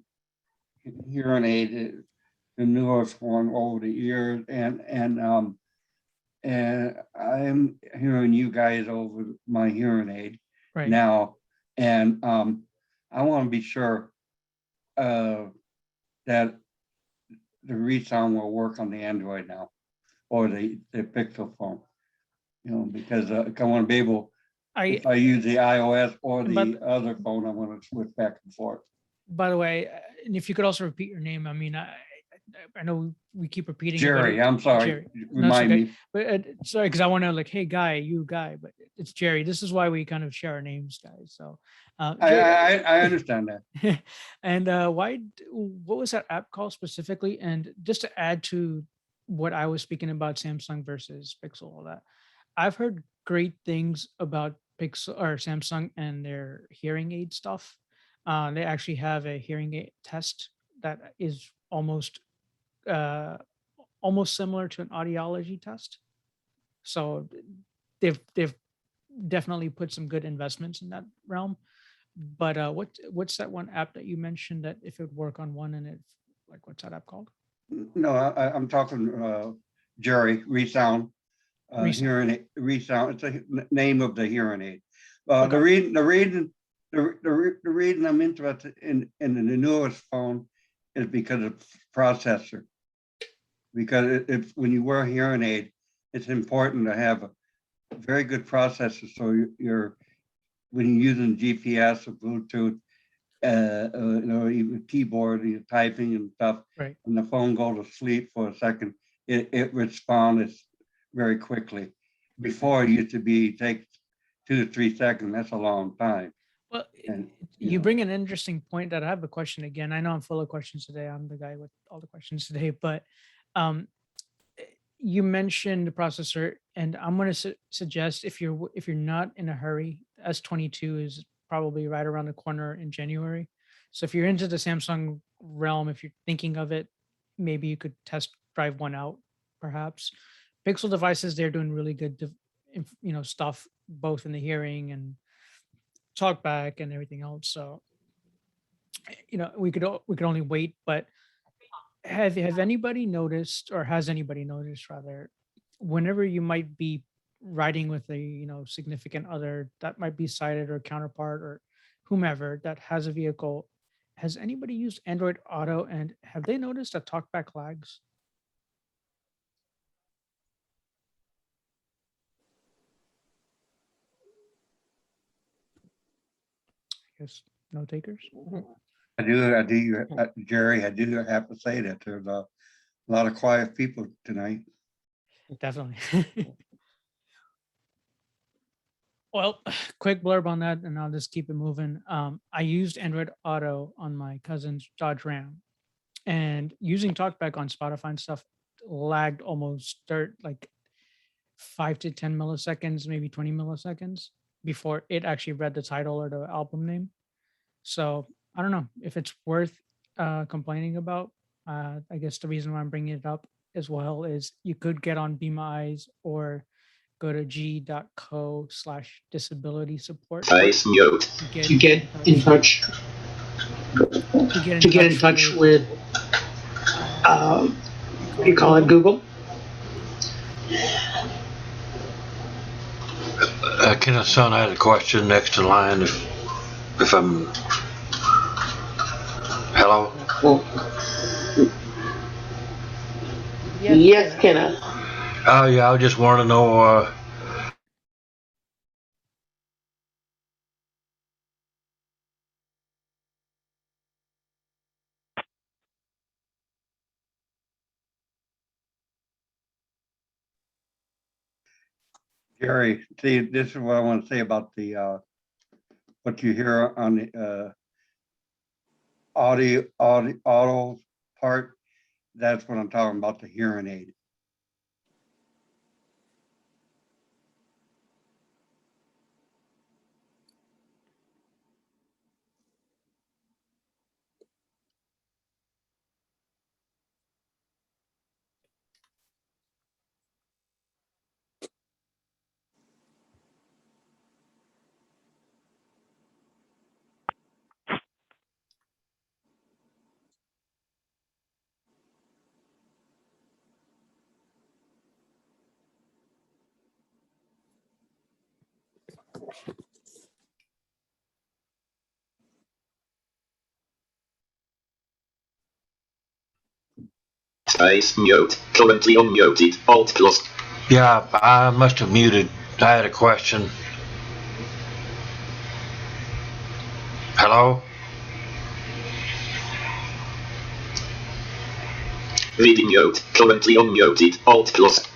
Speaker 3: hearing aid, the newest one over the years, and I'm hearing you guys over my hearing aid
Speaker 11: Right.
Speaker 3: now, and I want to be sure that the resound will work on the Android now, or the Pixel phone. You know, because I want to be able, if I use the iOS or the other phone, I want to switch back and forth.
Speaker 11: By the way, and if you could also repeat your name, I mean, I know we keep repeating.
Speaker 3: Jerry, I'm sorry.
Speaker 11: Jerry. No, it's
Speaker 3: Remind
Speaker 11: okay.
Speaker 3: me.
Speaker 11: But sorry, because I want to like, hey, guy, you guy, but it's Jerry. This is why we kind of share our names, guys. So
Speaker 3: I understand that.
Speaker 11: And what was that app called specifically? And just to add to what I was speaking about, Samsung versus Pixel, all that, I've heard great things about Pixel or Samsung and their hearing aid stuff. They actually have a hearing aid test that is uh, almost similar to an audiology test. So they've definitely put some good investments in that realm. But what's that one app that you mentioned that if it would work on one and it like what's that app called?
Speaker 3: No, I'm talking Jerry, Resound. Hearing aid, Resound. It's a name of the hearing aid. The reason I'm interested in the newest phone is because of processor. Because it's when you wear a hearing aid, it's important to have a very good processor. So you're when you're using GPS or Bluetooth, even keyboard, you're typing and stuff,
Speaker 11: right,
Speaker 3: and the phone goes to sleep for a second, it responds very quickly. Before it used to take 2 to 3 seconds. That's a long time.
Speaker 11: Well,
Speaker 3: and
Speaker 11: you bring an interesting point that I have a question again. I know I'm full of questions today. I'm the guy with all the questions today, but you mentioned the processor, and I'm going to suggest if you're not in a hurry, S22 is probably right around the corner in January. So if you're into the Samsung realm, if you're thinking of it, maybe you could test drive one out, perhaps. Pixel devices, they're doing really good, stuff both in the hearing and talkback and everything else. So, we could only wait, but have anybody noticed, or has anybody noticed rather, whenever you might be riding with a significant other that might be sighted or counterpart or whomever that has a vehicle, has anybody used Android Auto and have they noticed that talkback lags? I guess no takers.
Speaker 3: I do, Jerry. I do have to say that there's a lot of quiet people tonight.
Speaker 11: Definitely. Well, quick blurb on that, and I'll just keep it moving. I used Android Auto on my cousin's Dodge Ram, and using TalkBack on Spotify and stuff lagged almost like 5 to 10 milliseconds, maybe 20 milliseconds before it actually read the title or the album name. So I don't know if it's worth complaining about. I guess the reason why I'm bringing it up as well is you could get on Be My Eyes or go to g.co/disability support
Speaker 4: Ice mute.
Speaker 11: to get in touch with what do you call it, Google?
Speaker 5: Kenneth son, I had a question next in line. If I'm hello.
Speaker 11: Well, yes, Kenneth.
Speaker 5: Oh yeah, I just want to know.
Speaker 3: Jerry, see, this is what I want to say about the what you hear on the auto part. That's what I'm talking about, the hearing aid.
Speaker 4: Space mute. Currently unmuted. Alt plus.
Speaker 5: Yeah, I must have muted. I had a question. Hello?
Speaker 4: Reading mute. Currently unmuted. Alt plus.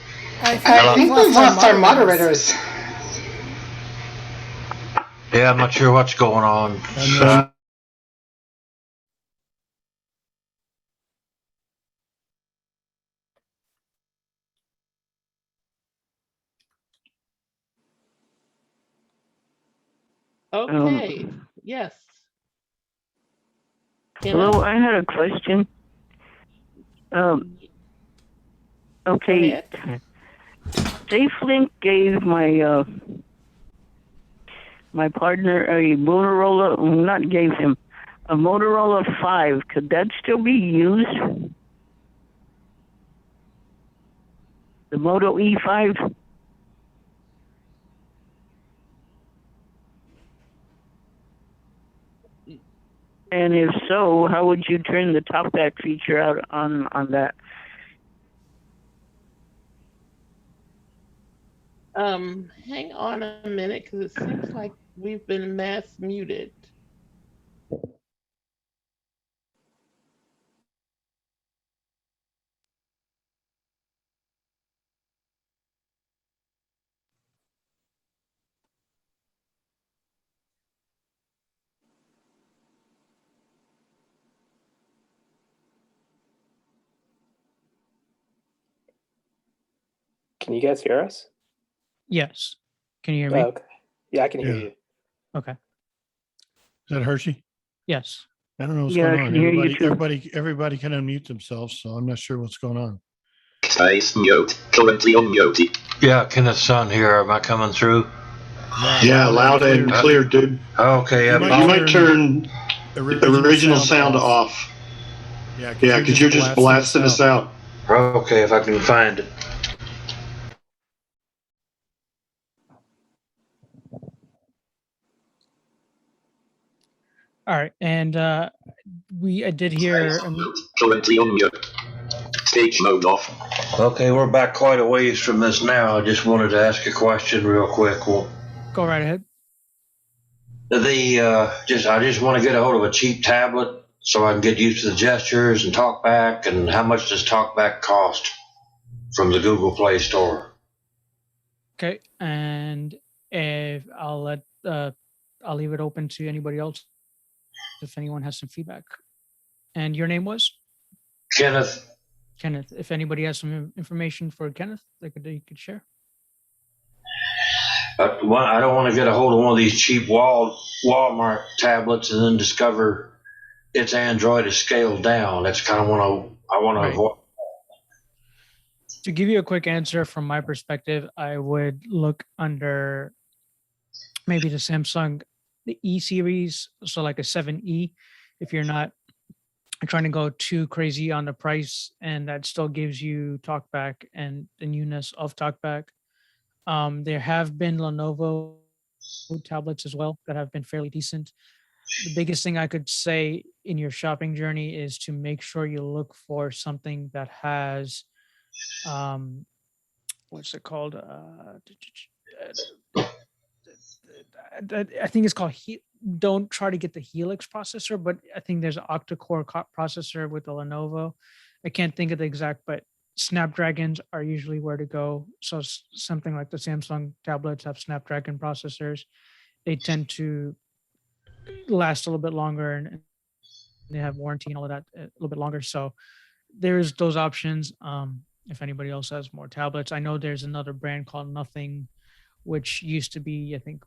Speaker 8: I think,
Speaker 13: I think we've lost our moderators.
Speaker 5: Yeah, I'm not sure what's going on.
Speaker 1: Okay, yes.
Speaker 14: Hello,
Speaker 1: Kenneth?
Speaker 14: I had a question.
Speaker 1: Go
Speaker 14: Okay,
Speaker 1: ahead.
Speaker 14: Dave Flint gave my my partner a Motorola, not gave him, a Motorola 5. Could that still be used? The Moto E5? And if so, how would you turn the talkback feature out on that?
Speaker 1: Hang on a minute, because it seems like we've been mass muted.
Speaker 13: Can you guys hear us?
Speaker 11: Yes. Can you hear me?
Speaker 13: Okay. Yeah, I can hear you.
Speaker 11: Okay.
Speaker 15: Is that Hershey?
Speaker 11: Yes.
Speaker 15: I don't know what's
Speaker 14: Yeah, I
Speaker 15: going on.
Speaker 14: can hear you
Speaker 15: Everybody can unmute themselves, so I'm not sure what's going on.
Speaker 4: Space mute. Currently unmuted.
Speaker 5: Yeah, Kenneth's son here. Am I coming through?
Speaker 15: Yeah,
Speaker 16: loud and clear, dude.
Speaker 5: Okay,
Speaker 15: You
Speaker 5: yeah.
Speaker 15: might
Speaker 16: You might turn original sound off.
Speaker 15: Yeah,
Speaker 16: because you're just blasting us out.
Speaker 5: Okay, if I can find it.
Speaker 11: All right. And I did hear.
Speaker 4: Currently unmuted. Stage mode off.
Speaker 5: Okay, we're back quite a ways from this now. I just wanted to ask a question real quick. Well,
Speaker 11: go right ahead.
Speaker 5: I just want to get a hold of a cheap tablet so I can get used to the gestures and talkback. And how much does talkback cost from the Google Play Store?
Speaker 11: Okay. And if I'll leave it open to anybody else if anyone has some feedback. And your name was?
Speaker 5: Kenneth.
Speaker 11: Kenneth. If anybody has some information for Kenneth that you could share.
Speaker 5: I don't want to get a hold of one of these cheap Walmart tablets and then discover its Android is scaled down. That's kind of what I want to avoid.
Speaker 11: To give you a quick answer from my perspective, I would look under maybe the Samsung, the E series, so like a 7E, if you're not trying to go too crazy on the price, and that still gives you TalkBack and the newness of TalkBack. There have been Lenovo tablets as well that have been fairly decent. The biggest thing I could say in your shopping journey is to make sure you look for something that has, what's it called? I think it's called don't try to get the Helix processor, but I think there's an octa-core processor with the Lenovo. I can't think of the exact, but Snapdragons are usually where to go. So something like the Samsung tablets have Snapdragon processors. They tend to last a little bit longer and they have warranty and all of that a little bit longer. So there's those options. If anybody else has more tablets, I know there's another brand called Nothing, which used to be, I think,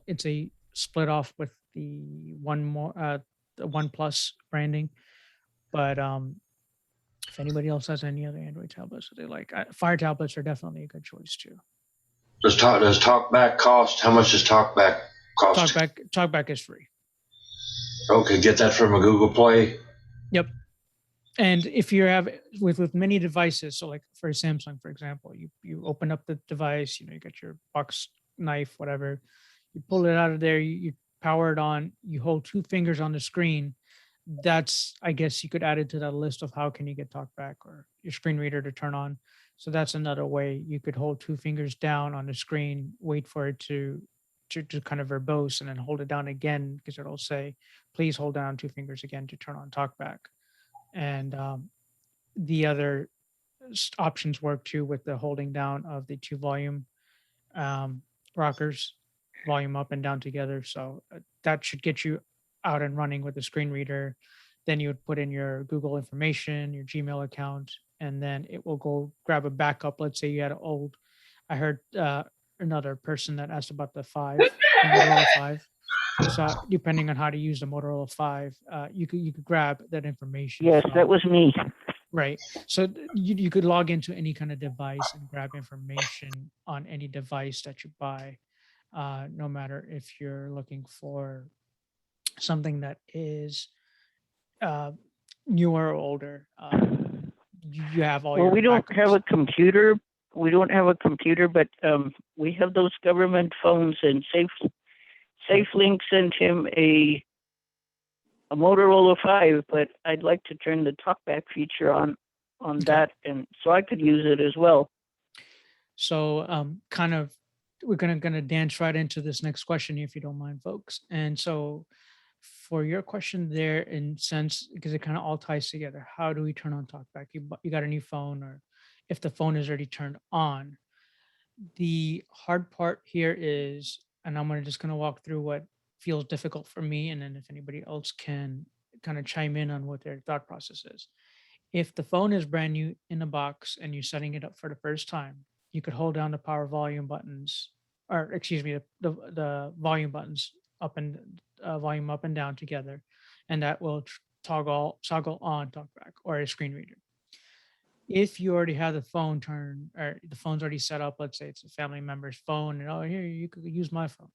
Speaker 11: it's a split off with the the OnePlus branding. But if anybody else has any other Android tablets that they like, Fire tablets are definitely a good choice too.
Speaker 5: Does TalkBack cost? How much does TalkBack cost?
Speaker 11: TalkBack is free.
Speaker 5: Okay, get that from a Google Play.
Speaker 11: Yep. And if you have with many devices, so like for Samsung, for example, you open up the device, you got your box knife, whatever. You pull it out of there, you power it on, you hold 2 fingers on the screen. That's, I guess you could add it to that list of how can you get talkback or your screen reader to turn on. So that's another way you could hold 2 fingers down on the screen, wait for it to kind of verbose, and then hold it down again because it'll say, please hold down 2 fingers again to turn on talkback. And the other options work too with the holding down of the 2 volume um, rockers, volume up and down together. So that should get you out and running with the screen reader. Then you would put in your Google information, your Gmail account, and then it will go grab a backup. Let's say you had an old, I heard another person that asked about the 5, the Motorola 5. So depending on how to use the Motorola 5, you could grab that information.
Speaker 14: Yes, that
Speaker 11: from-
Speaker 14: was me.
Speaker 11: Right. So you could log into any kind of device and grab information on any device that you buy, no matter if you're looking for something that is newer or older. You have all
Speaker 14: Well,
Speaker 11: your
Speaker 14: we don't have
Speaker 11: backups.
Speaker 14: a computer. We don't have a computer, but we have those government phones, and SafeLink sent him a Motorola 5, but I'd like to turn the talkback feature on that, and so I could use it as well.
Speaker 11: So kind of we're gonna dance right into this next question if you don't mind, folks. And so for your question there, in sense, because it kind of all ties together, how do we turn on talkback? You got a new phone, or if the phone is already turned on. The hard part here is, and I'm just gonna walk through what feels difficult for me, and then if anybody else can kind of chime in on what their thought process is. If the phone is brand new in a box and you're setting it up for the first time, you could hold down the power volume buttons, or excuse me, the volume buttons up and volume up and down together, and that will toggle on talkback or a screen reader. If you already have the phone turned, or the phone's already set up, let's say it's a family member's phone, and oh, here, you could use my phone.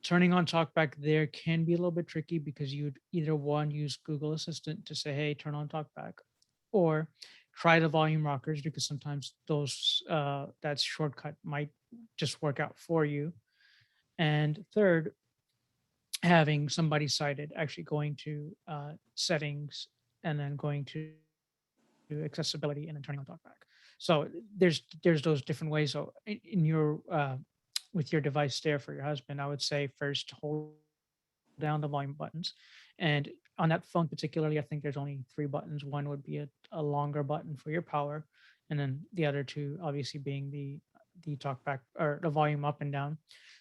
Speaker 11: Turning on talkback there can be a little bit tricky because you'd either one, use Google Assistant to say, hey, turn on talkback, or try the volume rockers, because sometimes those that shortcut might just work out for you. And third, having somebody cited, actually going to settings and then going to accessibility and then turning on talkback. So there's those different ways. So in your with your device there for your husband, I would say first hold down the volume buttons. And on that phone particularly, I think there's only 3 buttons. One would be a longer button for your power, and then the other 2 obviously being the talkback or the volume up and down.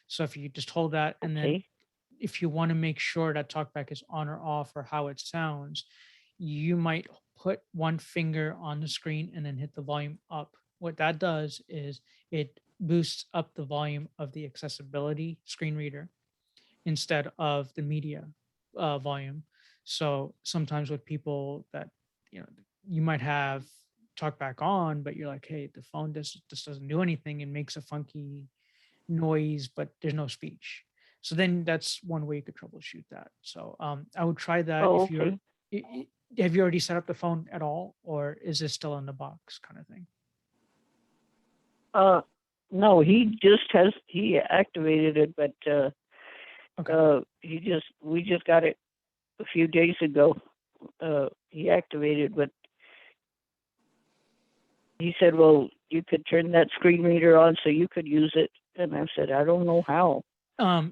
Speaker 11: So if you just hold that, and then
Speaker 14: Okay.
Speaker 11: if you want to make sure that talkback is on or off or how it sounds, you might put one finger on the screen and then hit the volume up. What that does is it boosts up the volume of the accessibility screen reader instead of the media volume. So sometimes with people that, you might have talkback on, but you're like, hey, the phone just doesn't do anything and makes a funky noise, but there's no speech. So then that's one way you could troubleshoot that. So I would try that.
Speaker 14: Oh,
Speaker 11: If you're
Speaker 14: okay.
Speaker 11: have you already set up the phone at all, or is this still in the box kind of thing?
Speaker 14: No, he activated it, but we just got it a few days ago. He activated, but he said, well, you could turn that screen reader on so you could use it. And I said, I don't know how.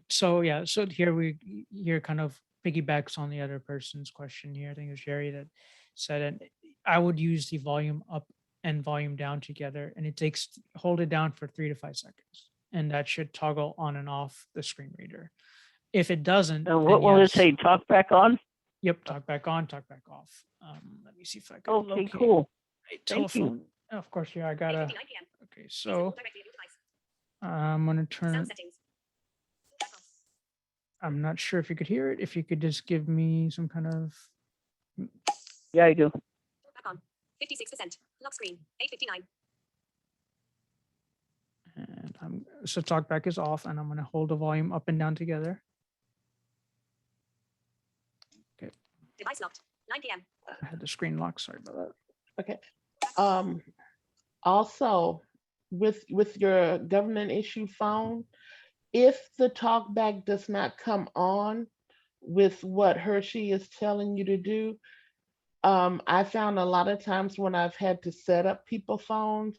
Speaker 11: So here kind of piggybacks on the other person's question here. I think it was Jerry that said it. I would use the volume up and volume down together, and hold it down for 3 to 5 seconds, and that should toggle on and off the screen reader. If it doesn't,
Speaker 14: What
Speaker 11: then
Speaker 14: will it
Speaker 11: yes.
Speaker 14: say? Talk back on?
Speaker 11: Yep, talk back on, talk back off. Let me see if I can
Speaker 14: Okay,
Speaker 11: locate
Speaker 14: cool.
Speaker 11: a
Speaker 14: Thank you.
Speaker 11: telephone. Of course, yeah, I gotta. Okay, so I'm gonna turn. I'm not sure if you could hear it. If you could just give me some kind of.
Speaker 14: Yeah, I do.
Speaker 17: Back on. 56%. Lock screen. 8:59.
Speaker 11: And so talkback is off, and I'm gonna hold the volume up and down together. Okay.
Speaker 17: Device locked. 9 p.m.
Speaker 11: I had the screen locked. Sorry about that.
Speaker 1: Okay. Also, with your government issue phone, if the talkback does not come on with what Hershey is telling you to do, I found a lot of times when I've had to set up people phones,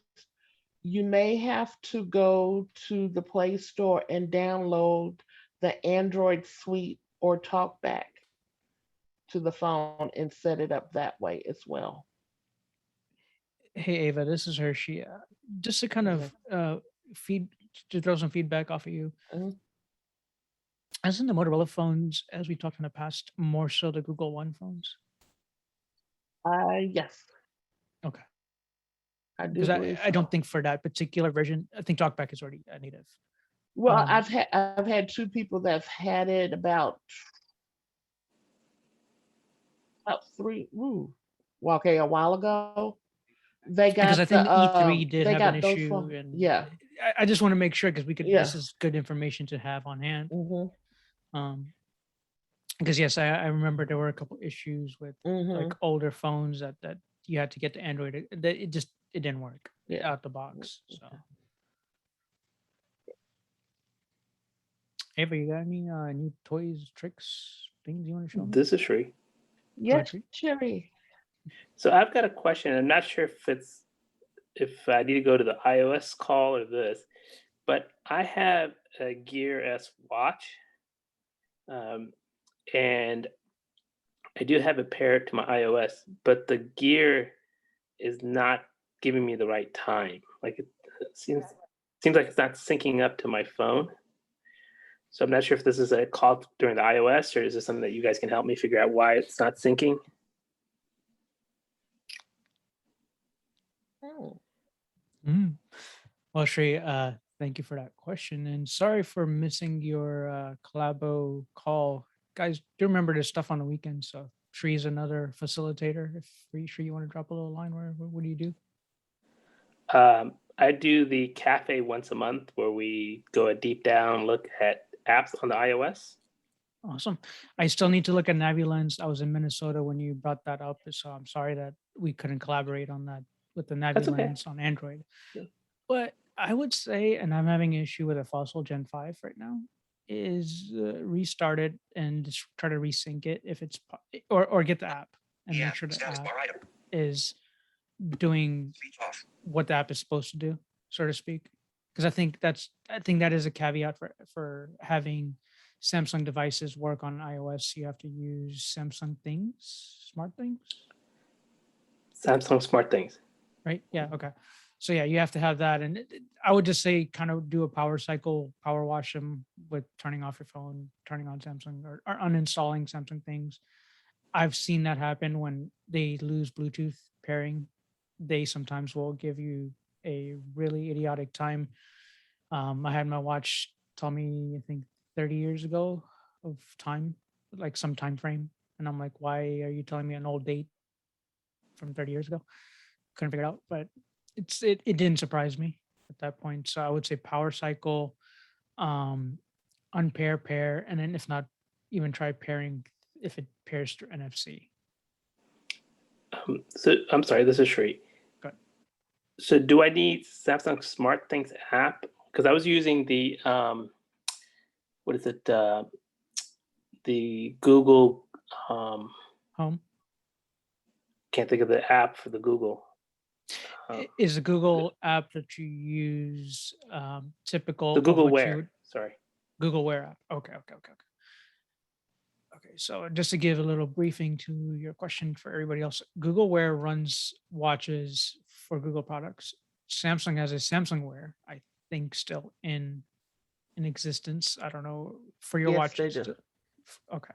Speaker 1: you may have to go to the Play Store and download the Android suite or talkback to the phone and set it up that way as well.
Speaker 11: Hey Ava, this is Hershey. Just to kind of feed to throw some feedback off of you.
Speaker 1: Mhm.
Speaker 11: As in the Motorola phones, as we talked in the past, more so the Google One phones.
Speaker 1: Yes,
Speaker 11: Okay.
Speaker 1: I do
Speaker 11: Because
Speaker 1: believe
Speaker 11: I don't
Speaker 1: so.
Speaker 11: think for that particular version, I think TalkBack is already native.
Speaker 1: Well,
Speaker 11: Um,
Speaker 1: I've had two people that've had it about three, well, okay, a while ago. They
Speaker 11: because I
Speaker 1: got
Speaker 11: think the E3 did
Speaker 1: they
Speaker 11: have an
Speaker 1: got those
Speaker 11: issue,
Speaker 1: phones.
Speaker 11: and
Speaker 1: Yeah,
Speaker 11: I just want to make sure because we could.
Speaker 1: yeah.
Speaker 11: This is good information to have on hand.
Speaker 1: Mhm.
Speaker 11: Because yes, I remember there were a couple issues with like
Speaker 1: Mhm.
Speaker 11: older phones that you had to get the Android. That it didn't work
Speaker 1: Yeah.
Speaker 11: out the box. So, Ava, you got any new toys, tricks, things you want to show me?
Speaker 13: This is Sri.
Speaker 11: Go ahead,
Speaker 1: Yes,
Speaker 11: Sri.
Speaker 1: Sherry.
Speaker 13: So I've got a question. I'm not sure if I need to go to the iOS call or this, but I have a Gear S watch, and I do have it paired to my iOS, but the Gear is not giving me the right time. Like it seems like it's not syncing up to my phone. So I'm not sure if this is a call during the iOS or is this something that you guys can help me figure out why it's not syncing?
Speaker 1: Oh.
Speaker 11: Well, Sri, thank you for that question, and sorry for missing your collabo call, guys. Do remember this stuff on the weekend. So Sri is another facilitator. If Sri, you want to drop a little line, what do you do?
Speaker 13: I do the cafe once a month where we go a deep down look at apps on the iOS.
Speaker 11: Awesome. I still need to look at NaviLens. I was in Minnesota when you brought that up, so I'm sorry that we couldn't collaborate on that with the
Speaker 13: That's okay.
Speaker 11: NaviLens on Android.
Speaker 13: Yeah.
Speaker 11: But I would say, and I'm having an issue with a Fossil Gen 5 right now, is restart it and just try to resync it if it's or get the app and make sure the app is doing what the app is supposed to do, so to speak. Because I think that is a caveat for having Samsung devices work on iOS. You have to use Samsung Things, Smart Things.
Speaker 13: Samsung Smart Things.
Speaker 11: Right? Yeah. Okay. So yeah, you have to have that, and I would just say kind of do a power cycle, power wash them with turning off your phone, turning on Samsung, or uninstalling Samsung Things. I've seen that happen when they lose Bluetooth pairing. They sometimes will give you a really idiotic time. I had my watch tell me, I think 30 years ago of time, like some time frame. And I'm like, why are you telling me an old date from 30 years ago? Couldn't figure it out, but it didn't surprise me at that point. So I would say power cycle, unpair, pair, and then if not, even try pairing if it pairs through NFC.
Speaker 13: So I'm sorry, this is Sri.
Speaker 11: Go ahead.
Speaker 13: So do I need Samsung Smart Things app? Because I was using the what is it? The Google
Speaker 11: Home.
Speaker 13: Can't think of the app for the Google.
Speaker 11: Is the Google app that you use typical
Speaker 13: The Google
Speaker 11: of what
Speaker 13: Wear.
Speaker 11: you would
Speaker 13: Sorry.
Speaker 11: Google Wear app? Okay. So just to give a little briefing to your question for everybody else, Google Wear runs watches for Google products. Samsung has a Samsung Wear, I think, still in existence. I don't know for your
Speaker 1: Yes, they
Speaker 11: watches.
Speaker 1: do.
Speaker 11: Okay.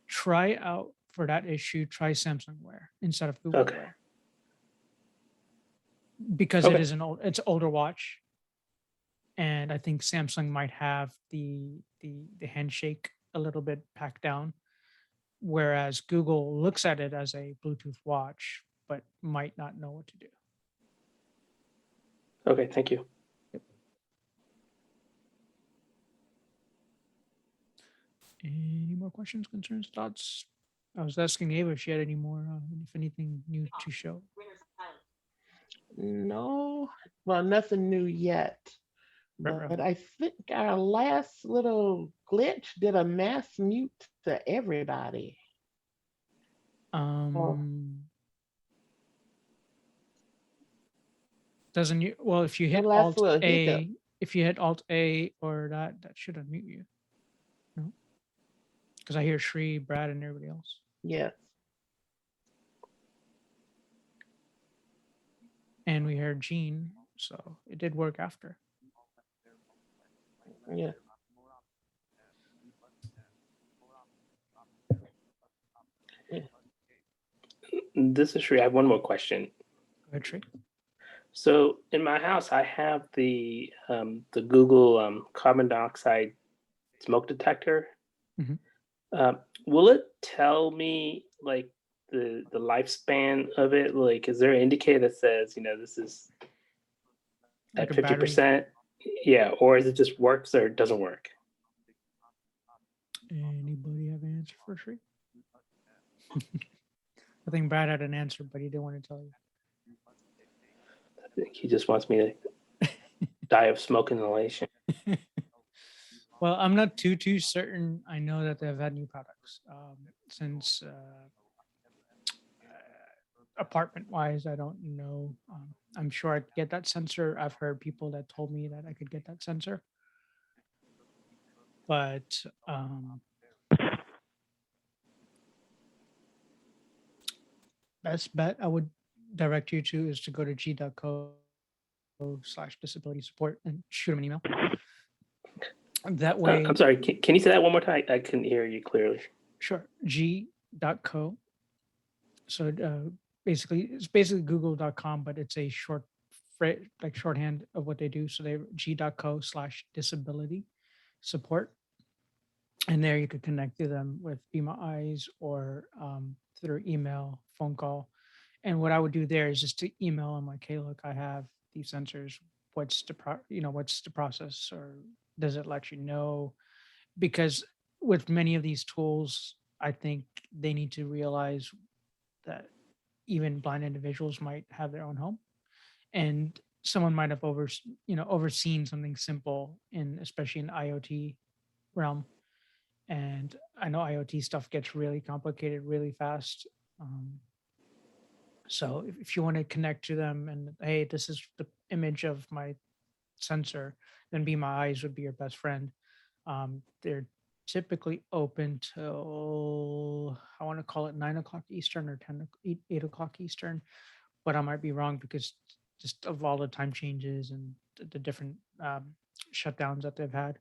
Speaker 11: Try out for that issue. Try Samsung Wear instead of Google Wear because it is it's an older watch. And I think Samsung might have the handshake a little bit packed down, whereas Google looks at it as a Bluetooth watch, but might not know what to do.
Speaker 13: Okay, thank you.
Speaker 11: Any more questions, concerns, thoughts? I was asking Ava if she had any more, if anything new to show.
Speaker 1: No, well, nothing new yet.
Speaker 11: Right.
Speaker 1: But I think our last little glitch did a mass mute to everybody. Oh,
Speaker 11: Doesn't you? Well, if you
Speaker 1: the
Speaker 11: hit
Speaker 1: last
Speaker 11: Alt
Speaker 1: little hiccup.
Speaker 11: A, if you hit Alt A or that should unmute you. No, because I hear Shri, Brad, and everybody else.
Speaker 1: Yes.
Speaker 11: And we heard Gene, so it did work after.
Speaker 1: Yeah.
Speaker 13: This is Shri. I have one more question.
Speaker 11: Go ahead, Shri.
Speaker 13: So in my house, I have the Google carbon dioxide smoke detector.
Speaker 11: Mhm.
Speaker 13: Will it tell me like the lifespan of it? Like, is there an indicator that says, this is
Speaker 11: Like
Speaker 13: at
Speaker 11: a battery.
Speaker 13: 50%? Yeah, or is it just works or it doesn't work?
Speaker 11: Anybody have an answer for Shri? I think Brad had an answer, but he didn't want to tell you.
Speaker 13: I think he just wants me to die of smoke inhalation.
Speaker 11: Well, I'm not too certain. I know that they've had new products since apartment wise. I don't know. I'm sure I'd get that sensor. I've heard people that told me that I could get that sensor, but best bet I would direct you to is to go to g.co/disability support and shoot them an email. That way,
Speaker 13: I'm sorry. Can you say that one more time? I couldn't hear you clearly.
Speaker 11: sure. G.co. So it's basically google.com, but it's a shorthand of what they do. So they g.co/disability support. And there you could connect to them with Be My Eyes or through email, phone call. And what I would do there is just to email them like, hey, look, I have these sensors. What's the what's the process, or does it let you know? Because with many of these tools, I think they need to realize that even blind individuals might have their own home, and someone might have overseen something simple in, especially in IoT realm. And I know IoT stuff gets really complicated really fast. So if you want to connect to them and, hey, this is the image of my sensor, then Be My Eyes would be your best friend. They're typically open till, I want to call it 9 o'clock Eastern or 8 o'clock Eastern, but I might be wrong because just of all the time changes and the different shutdowns that they've had.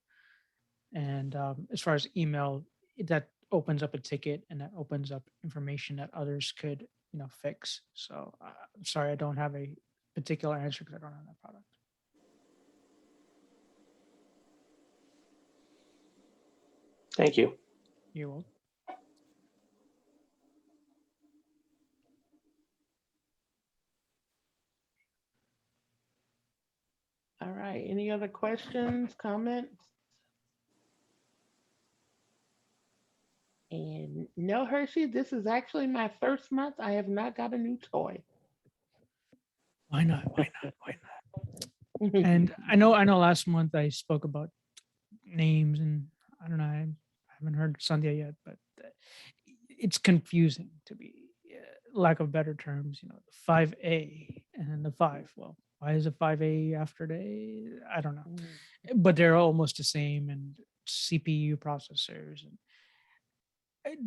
Speaker 11: And as far as email, that opens up a ticket and that opens up information that others could, fix. So I'm sorry, I don't have a particular answer because I don't have that product.
Speaker 13: Thank you.
Speaker 11: You're welcome.
Speaker 1: All right. Any other questions, comments? And no, Hershey, this is actually my first month. I have not got a new toy.
Speaker 11: Why not? Why not? Why not? And I know last month I spoke about names, and I don't know, I haven't heard Sandhya yet, but it's confusing, to be lack of better terms, the 5A and then the 5. Well, why is it 5A after the A? I don't know. But they're almost the same, and CPU processors. And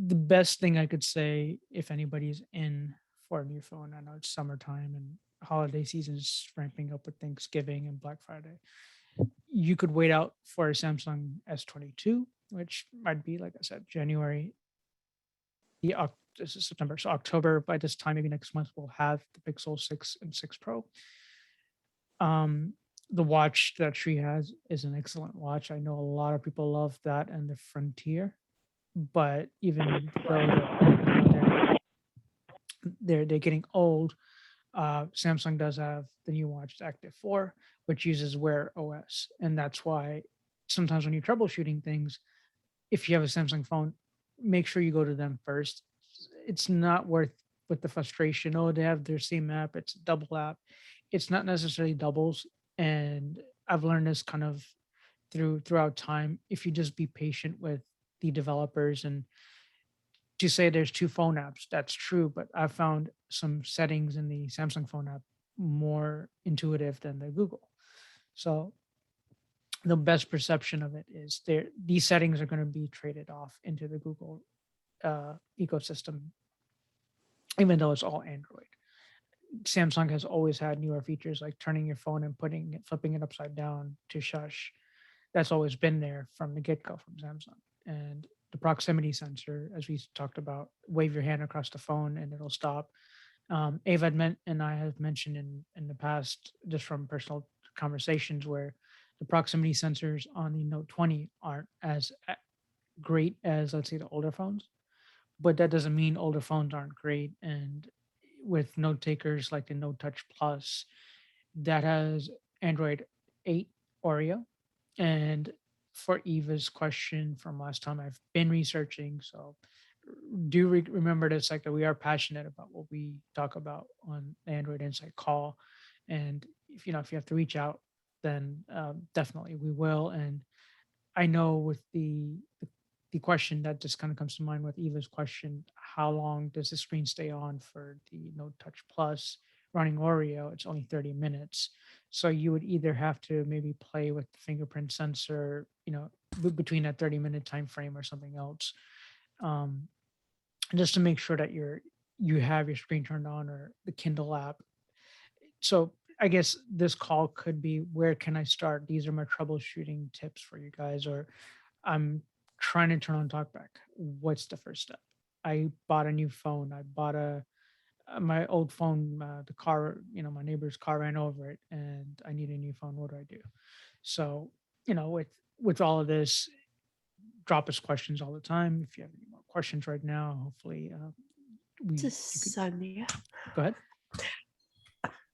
Speaker 11: the best thing I could say, if anybody's in for a new phone, I know it's summertime and holiday season is ramping up with Thanksgiving and Black Friday. You could wait out for a Samsung S22, which might be, like I said, January. This is September, so October. By this time, maybe next month, we'll have the Pixel 6 and 6 Pro. The watch that she has is an excellent watch. I know a lot of people love that and the Frontier, but even though they're getting old, Samsung does have the new watch, the Active 4, which uses Wear OS, and that's why sometimes when you're troubleshooting things, if you have a Samsung phone, make sure you go to them first. It's not worth with the frustration. Oh, they have their same app. It's a double app. it's not necessarily doubles. And I've learned this kind of throughout time. If you just be patient with the developers, and to say there's two phone apps, that's true, but I found some settings in the Samsung phone app more intuitive than the Google. So the best perception of it is these settings are going to be traded off into the Google ecosystem, even though it's all Android. Samsung has always had newer features like turning your phone and flipping it upside down to shush. That's always been there from the get-go from Samsung. And the proximity sensor, as we talked about, wave your hand across the phone and it'll stop. Ava and I have mentioned in the past, just from personal conversations, where the proximity sensors on the Note 20 aren't as great as, let's say, the older phones. But that doesn't mean older phones aren't great. And with note takers like the Note Touch Plus, that has Android 8 Oreo. And for Eva's question from last time, I've been researching, so do remember this, like that we are passionate about what we talk about on the Android Insight call. And if you have to reach out, then definitely we will. And I know with the question that just kind of comes to mind with Eva's question, how long does the screen stay on for the Note Touch Plus running Oreo? It's only 30 minutes. So you would either have to maybe play with the fingerprint sensor, between that 30-minute time frame or something else, just to make sure that you have your screen turned on, or the Kindle app. So I guess this call could be, where can I start? These are my troubleshooting tips for you guys. Or I'm trying to turn on TalkBack. What's the first step? I bought a new phone. I bought my old phone, the car, my neighbor's car ran over it, and I need a new phone. What do I do? So, with all of this, drop us questions all the time. If you have any more questions right now, hopefully
Speaker 2: Sonia.
Speaker 11: Go ahead.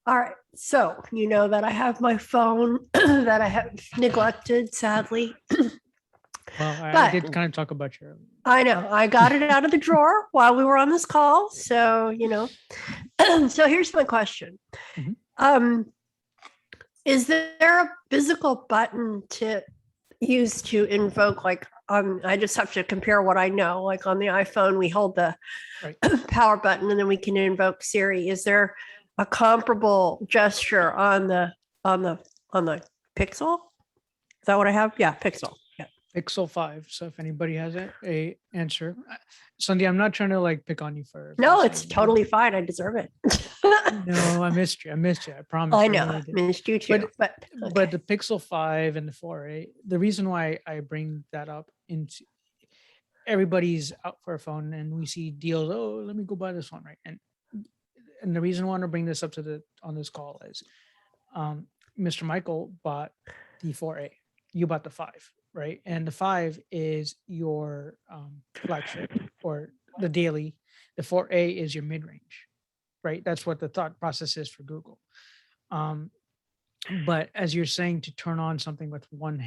Speaker 2: All right. So you know that I have my phone that I have neglected, sadly.
Speaker 11: Well, I did kind of talk about your.
Speaker 2: I know. I got it out of the drawer while we were on this call. So, so here's my question. Is there a physical button to use to invoke, like, I just have to compare what I know. Like on the iPhone, we hold the power button and then we can invoke Siri. Is there a comparable gesture on the Pixel? Is that what I have? Yeah, Pixel. Yeah.
Speaker 11: Pixel 5. So if anybody has a answer, Sunday, I'm not trying to pick on you for.
Speaker 2: No, it's totally fine. I deserve it.
Speaker 11: No, I missed you. I promise.
Speaker 2: I know. I missed you too.
Speaker 11: But the Pixel 5 and the 4A, the reason why I bring that up, into everybody's out for a phone and we see deals. Oh, let me go buy this one, right? And the reason I want to bring this up on this call is, Mr. Michael bought the 4A. You bought the 5, right? And the 5 is your flagship, or the daily. The 4A is your mid-range, right? That's what the thought process is for Google. But as you're saying, to turn on something with one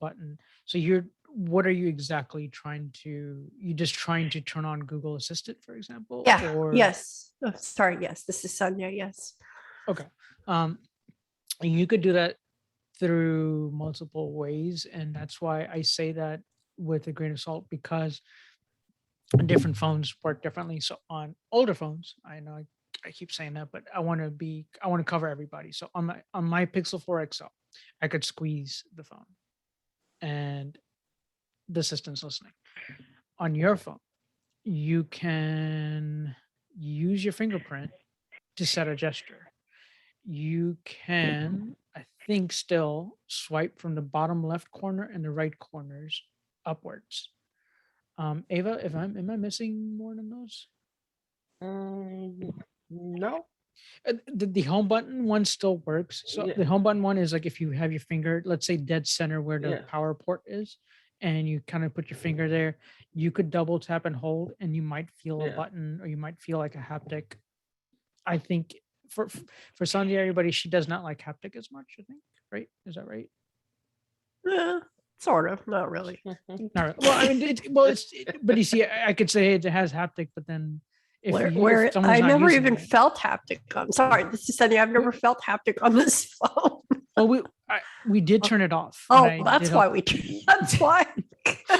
Speaker 11: button. So what are you exactly trying to? You just trying to turn on Google Assistant, for example?
Speaker 2: Yeah.
Speaker 11: Or...
Speaker 2: Yes. Oh, sorry. Yes. This is Sonia. Yes.
Speaker 11: Okay. You could do that through multiple ways, and that's why I say that with a grain of salt, because different phones work differently. So on older phones, I know I keep saying that, but I want to cover everybody. So on my Pixel 4 XL, I could squeeze the phone and the assistant's listening. On your phone, you can use your fingerprint to set a gesture. You can, I think, still swipe from the bottom left corner and the right corners upwards. Ava, am I missing more than those?
Speaker 1: No.
Speaker 11: The home button one still works. So
Speaker 1: Yeah.
Speaker 11: the home button one is like, if you have your finger, let's say dead center where the
Speaker 1: Yeah.
Speaker 11: power port is, and you kind of put your finger there, you could double tap and hold, and you might feel a button, or you might feel like a haptic. I think for Sandy, everybody, she does not like haptic as much, I think, right? Is that right?
Speaker 2: Yeah, sort of. Not really.
Speaker 11: Not really. Well, I mean, but you see, I could say it has haptic, but then If
Speaker 2: Where,
Speaker 11: you,
Speaker 2: where
Speaker 11: if someone's
Speaker 2: I
Speaker 11: not
Speaker 2: never
Speaker 11: using
Speaker 2: even
Speaker 11: it,
Speaker 2: felt haptic on. Sorry, this is something I've never felt haptic on this phone.
Speaker 11: well, we did turn it off. when
Speaker 2: Oh,
Speaker 11: I
Speaker 2: that's
Speaker 11: did
Speaker 2: why
Speaker 11: help-
Speaker 2: that's why.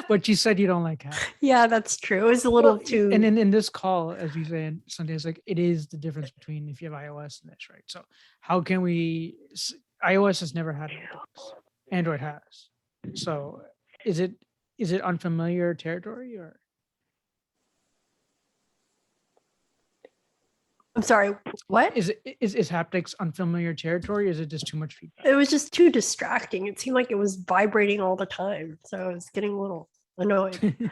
Speaker 11: But you said you don't like haptics.
Speaker 2: Yeah, that's true. It was a little too.
Speaker 11: And in this call, as we say on Sundays, like it is the difference between if you have iOS and this, right? So how can we? iOS has never had haptics. Android has. So is it unfamiliar territory or?
Speaker 2: I'm sorry, what?
Speaker 11: Is haptics unfamiliar territory? Or is it just too much feedback?
Speaker 2: It was just too distracting. It seemed like it was vibrating all the time. So I was getting a little annoyed. It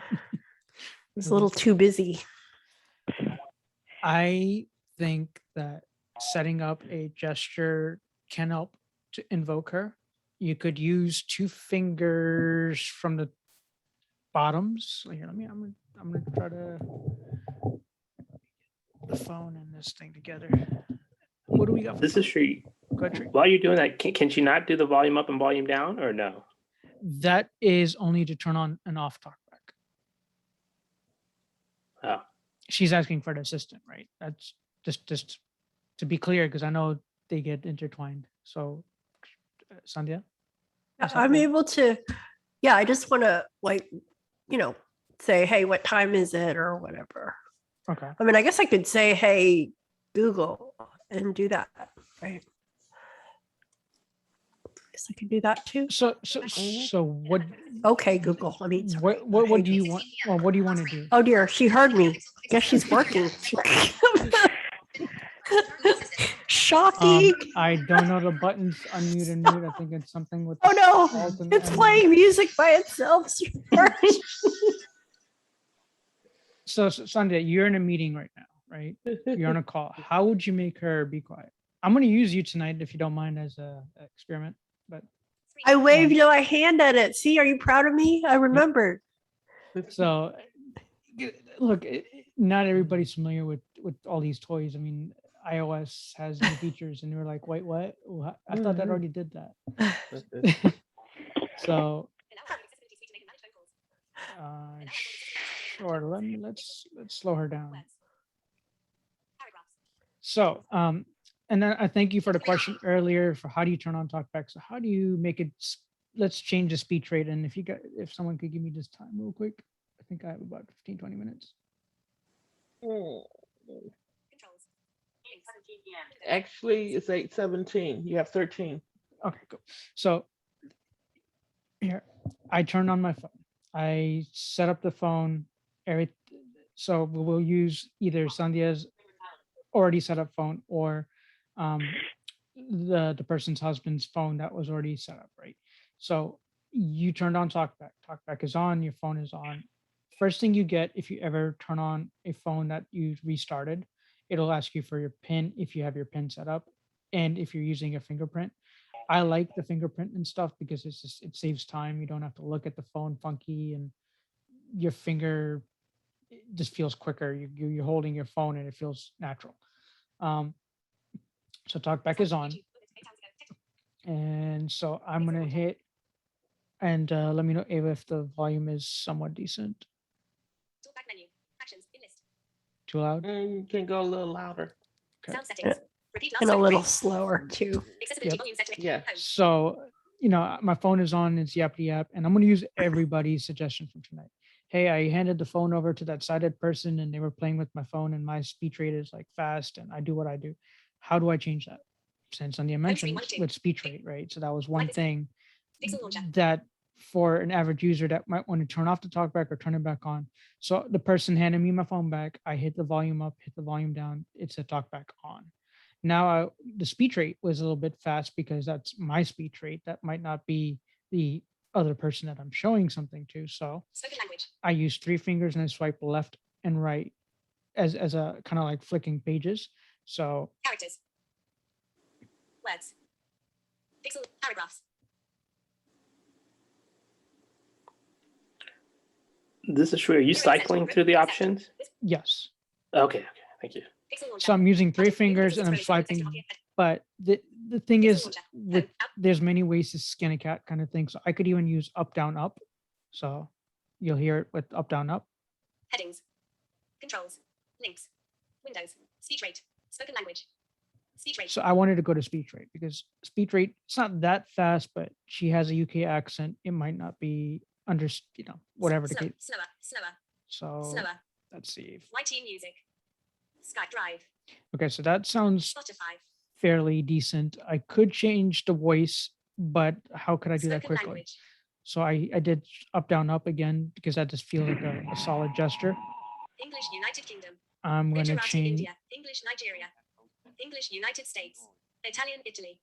Speaker 2: was a little too busy.
Speaker 11: I think that setting up a gesture can help to invoke her. You could use 2 fingers from the bottoms. Here, I'm gonna try to the phone and this thing together. What do we got?
Speaker 13: This is Sri. While you're doing that, can she not do the volume up and volume down, or no?
Speaker 11: That is only to turn on and off TalkBack.
Speaker 13: Oh.
Speaker 11: She's asking for an assistant, right? That's just to be clear, because I know they get intertwined. So, Sandhya?
Speaker 2: I'm able to, yeah, I just want to say, hey, what time is it or whatever.
Speaker 11: Okay.
Speaker 2: I mean, I guess I could say, hey, Google, and do that, right? I guess I could do that too.
Speaker 11: So what?
Speaker 2: Okay, Google. I mean,
Speaker 11: what do you want? Well, what do you want to do?
Speaker 2: Oh dear, she heard me. Guess she's working. Shocking.
Speaker 11: I don't know the buttons unmute and mute. I think it's something with.
Speaker 2: Oh no,
Speaker 11: Alt and
Speaker 2: it's
Speaker 11: M.
Speaker 2: playing music by itself.
Speaker 11: So Sandhya, you're in a meeting right now, right? You're on a call. How would you make her be quiet? I'm going to use you tonight if you don't mind as a experiment. But
Speaker 2: I waved my hand at it. See, are you proud of me? I remembered.
Speaker 11: So, look, not everybody's familiar with all these toys. I mean, iOS has new features, and you're like, wait, what? Well, I thought that already did that. So, sure. Let's slow her down. So, and then I thank you for the question earlier for how do you turn on TalkBack. So how do you make it? Let's change the speech rate. And if someone could give me this time real quick, I think I have about 15, 20 minutes.
Speaker 1: Actually, it's 8:17. You have 13.
Speaker 11: Okay, cool. So here, I turned on my phone. I set up the phone. So we'll use either Sandhya's already set up phone or the person's husband's phone that was already set up, right? So you turned on TalkBack. TalkBack is on, your phone is on. First thing you get if you ever turn on a phone that you restarted, it'll ask you for your PIN if you have your PIN set up, and if you're using a fingerprint. I like the fingerprint and stuff because it saves time. You don't have to look at the phone funky, and your finger just feels quicker. You're holding your phone and it feels natural. So TalkBack is on. And so I'm going to hit, and let me know, Ava, if the volume is somewhat decent.
Speaker 17: Talkback menu. Actions. In list.
Speaker 11: Too loud?
Speaker 1: You can go a little louder.
Speaker 11: Okay.
Speaker 17: Sound settings. Repeat last
Speaker 2: And a
Speaker 17: spoken
Speaker 2: little
Speaker 17: phrase.
Speaker 2: slower too.
Speaker 17: Accessibility
Speaker 11: Yep.
Speaker 17: volume set to
Speaker 1: Yeah.
Speaker 17: home.
Speaker 11: So, my phone is on, it's yappity yap, and I'm going to use everybody's suggestion from tonight. Hey, I handed the phone over to that sighted person and they were playing with my phone and my speech rate is like fast and I do what I do. How do I change that? Since Sandhya mentioned with speech rate, right? So that was one thing
Speaker 17: Pixel launcher.
Speaker 11: that for an average user that might want to turn off the TalkBack or turn it back on. So the person handed me my phone back. I hit the volume up, hit the volume down. It's a TalkBack on. Now the speech rate was a little bit fast because that's my speech rate. That might not be the other person that I'm showing something to. So
Speaker 17: Spoken language.
Speaker 11: I use 3 fingers and I swipe left and right as a kind of like flicking pages. So
Speaker 17: Characters. Words. Pixel. Paragraphs.
Speaker 13: This is true. Are you cycling through the options?
Speaker 11: yes.
Speaker 13: Okay, thank you.
Speaker 17: Pixel launcher.
Speaker 11: So I'm using 3 fingers and I'm swiping. But the thing is, there's many ways to skin a cat kind of thing. So I could even use up, down, up. So you'll hear it with up, down, up.
Speaker 17: Headings. Controls. Links. Windows. Speech rate. Spoken language. Speech rate.
Speaker 11: So I wanted to go to speech rate because speech rate, it's not that fast, but she has a UK accent. It might not be under, whatever the
Speaker 17: Slow,
Speaker 11: case.
Speaker 17: slower, slower,
Speaker 11: So
Speaker 17: slower.
Speaker 11: let's see.
Speaker 17: YT music. Skype Drive.
Speaker 11: Okay, so that sounds
Speaker 17: Spotify.
Speaker 11: fairly decent. I could change the voice, but how could I do that
Speaker 17: Spoken
Speaker 11: quickly?
Speaker 17: language.
Speaker 11: So I did up, down, up again because that just feels like a solid gesture.
Speaker 17: English United Kingdom.
Speaker 11: I'm going to
Speaker 17: Gujarati
Speaker 11: change.
Speaker 17: India. English Nigeria. English United States. Italian Italy.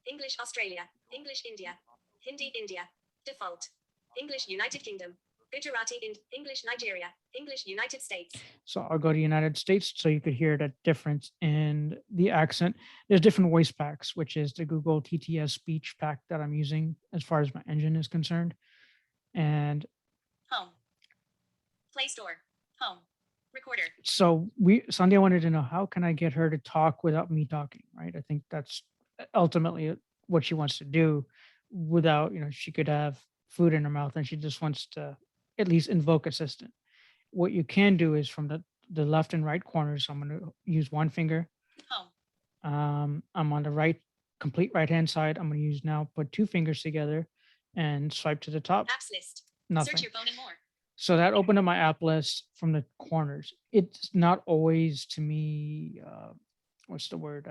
Speaker 17: English Australia. English India. Hindi India. Default. English United Kingdom. Gujarati English Nigeria. English United States.
Speaker 11: So I'll go to United States so you could hear the difference in the accent. There's different voice packs, which is the Google TTS speech pack that I'm using as far as my engine is concerned. And
Speaker 17: Home. Play Store. Home. Recorder.
Speaker 11: so Sandia wanted to know, how can I get her to talk without me talking, right? I think that's ultimately what she wants to do without, she could have food in her mouth and she just wants to at least invoke assistant. What you can do is from the left and right corners, I'm going to use one finger.
Speaker 17: Home.
Speaker 11: I'm on the complete right hand side. I'm going to use now, put two fingers together and swipe to the top.
Speaker 17: Apps list.
Speaker 11: Nothing.
Speaker 17: Search your phone and more.
Speaker 11: So that opened up my app list from the corners. It's not always, to me, what's the word?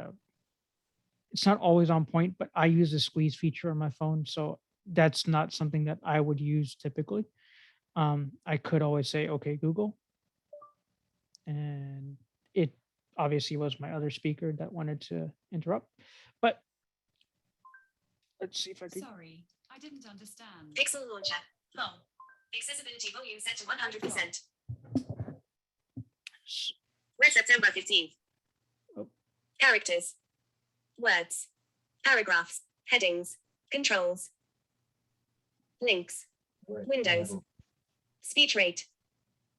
Speaker 11: It's not always on point, but I use the squeeze feature on my phone. So that's not something that I would use typically. I could always say, okay, Google. And it obviously was my other speaker that wanted to interrupt. But let's see if I could.
Speaker 17: Sorry, I didn't understand. Pixel launcher. Home. Accessibility volume set to 100%. We're September 15th.
Speaker 11: Oh.
Speaker 17: Characters. Words. Paragraphs. Headings. Controls. Links. Windows. Speech rate.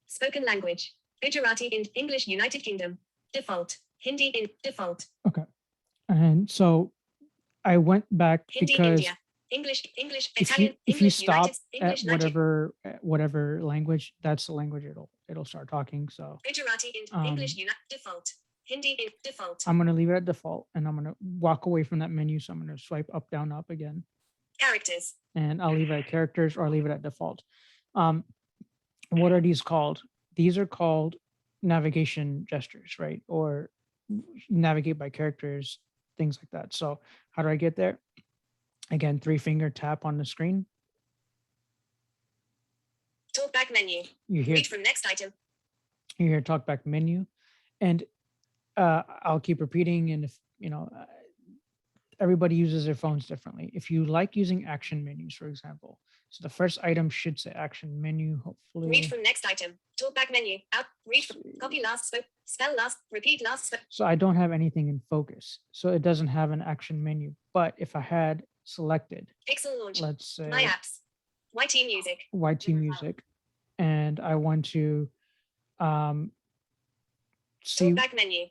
Speaker 17: Spoken language. Gujarati in English United Kingdom. Default. Hindi in default.
Speaker 11: Okay. And so I went back
Speaker 17: Hindi
Speaker 11: because
Speaker 17: India. English
Speaker 11: if you
Speaker 17: Italian
Speaker 11: if you
Speaker 17: English
Speaker 11: stop
Speaker 17: United English
Speaker 11: at whatever language, that's the language it'll start talking. So
Speaker 17: Gujarati in English default. Hindi in default.
Speaker 11: I'm gonna leave it at default and I'm gonna walk away from that menu. So I'm gonna swipe up, down, up again.
Speaker 17: Characters.
Speaker 11: And I'll leave it at characters or I'll leave it at default. What are these called? These are called navigation gestures, right? Or navigate by characters, things like that. So how do I get there? Again, 3-finger tap on the screen.
Speaker 17: Talkback menu.
Speaker 11: You hear
Speaker 17: Read from next item.
Speaker 11: you hear talkback menu, and I'll keep repeating. And if everybody uses their phones differently. If you like using action menus, for example, so the first item should say action menu. Hopefully,
Speaker 17: Read from next item. Talkback menu. Out. Read from. Copy last spoke. Spell last. Repeat last spoke.
Speaker 11: so I don't have anything in focus, so it doesn't have an action menu. But if I had selected,
Speaker 17: Pixel launch.
Speaker 11: let's say
Speaker 17: My apps. YT music.
Speaker 11: YT music, and I want to see.
Speaker 17: Talkback menu.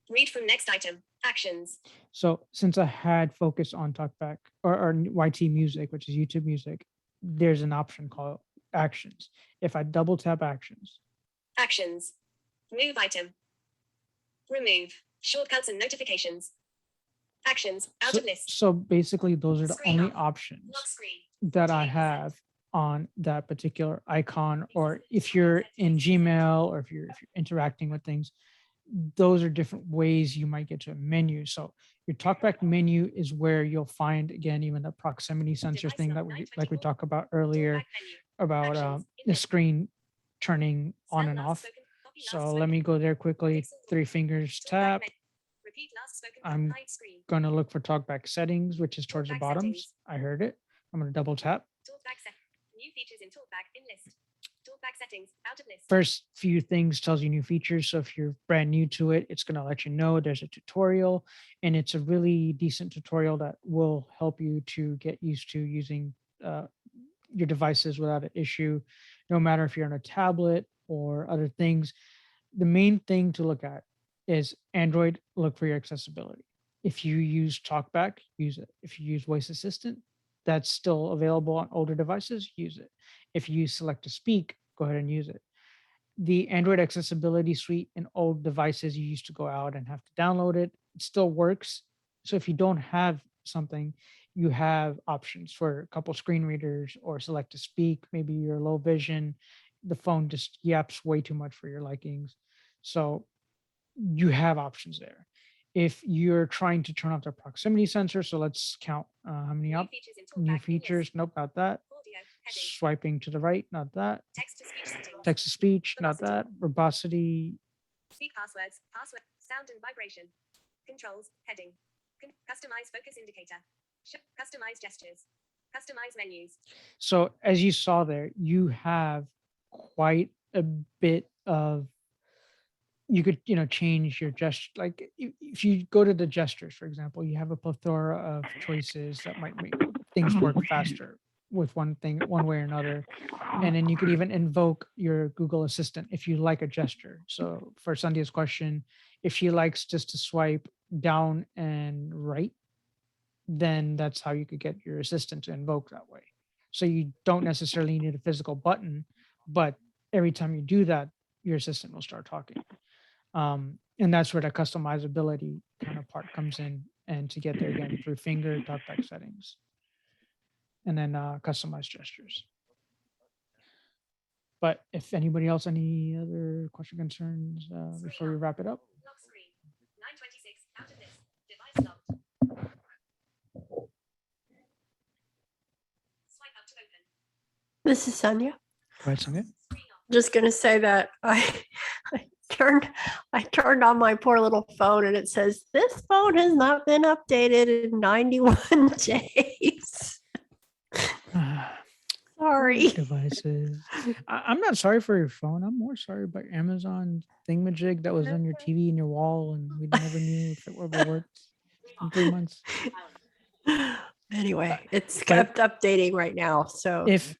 Speaker 17: Read from next item. Actions.
Speaker 11: So since I had focus on talkback or YT music, which is YouTube music, there's an option called actions. If I double tap actions,
Speaker 17: Actions. Move item. Remove. Shortcuts and notifications. Actions. Out of list.
Speaker 11: so basically those are the
Speaker 17: Screen
Speaker 11: only
Speaker 17: off.
Speaker 11: options
Speaker 17: Lock screen.
Speaker 11: that I have on that particular icon. Or if you're in Gmail or if you're interacting with things, those are different ways you might get to a menu. So your talkback menu is where you'll find, again, even the proximity sensor thing that we talked about earlier about the screen turning on and off. So let me go there quickly. 3 fingers tap.
Speaker 17: Repeat last spoken.
Speaker 11: I'm
Speaker 17: Hide screen.
Speaker 11: going to look for talkback settings, which is towards the
Speaker 17: Talkback
Speaker 11: bottom.
Speaker 17: settings.
Speaker 11: I heard it. I'm going to double tap.
Speaker 17: Talkback set. New features in talkback in list. Talkback settings. Out of list.
Speaker 11: First few things tells you new features. So if you're brand new to it, it's going to let you know there's a tutorial, and it's a really decent tutorial that will help you to get used to using your devices without an issue, no matter if you're on a tablet or other things. The main thing to look at is Android, look for your accessibility. If you use TalkBack, use it. If you use Voice Assistant, that's still available on older devices, use it. If you select to speak, go ahead and use it. the Android Accessibility Suite in old devices, you used to go out and have to download it. It still works. So if you don't have something, you have options for a couple screen readers or select to speak. Maybe you're low vision, the phone just yaps way too much for your likings. So you have options there. If you're trying to turn off the proximity sensor, so let's count how many up. New features, nope, not that. Swiping to the right, not that.
Speaker 17: Text to speech settings.
Speaker 11: Text to speech, not that. Verbosity,
Speaker 17: Speak passwords. Password. Sound and vibration. Controls. Heading. Customize focus indicator. Customize gestures. Customize menus.
Speaker 11: so as you saw there, you have quite a bit of, you could, change your gesture. Like if you go to the gestures, for example, you have a plethora of choices that might make things work faster with one thing, one way or another. And then you could even invoke your Google Assistant if you like a gesture. So for Sandhya's question, if she likes just to swipe down and right, then that's how you could get your assistant to invoke that way. So you don't necessarily need a physical button, but every time you do that, your assistant will start talking. And that's where the customizability kind of part comes in. And to get there again through finger talkback settings, and then customize gestures. But if anybody else, any other question concerns before we wrap it up?
Speaker 17: Lock screen. 926. Out of this. Device locked. Swipe up to open.
Speaker 2: This is Sonia.
Speaker 11: Go ahead, Sandhya.
Speaker 2: Just gonna say that I turned on my poor little phone and it says this phone has not been updated in 91 days. Sorry.
Speaker 11: Devices. I'm not sorry for your phone. I'm more sorry about Amazon thingamajig that was on your TV and your wall, and we never knew if it ever worked in 3 months.
Speaker 2: Anyway, it's
Speaker 11: But
Speaker 2: kept updating right now. So
Speaker 11: if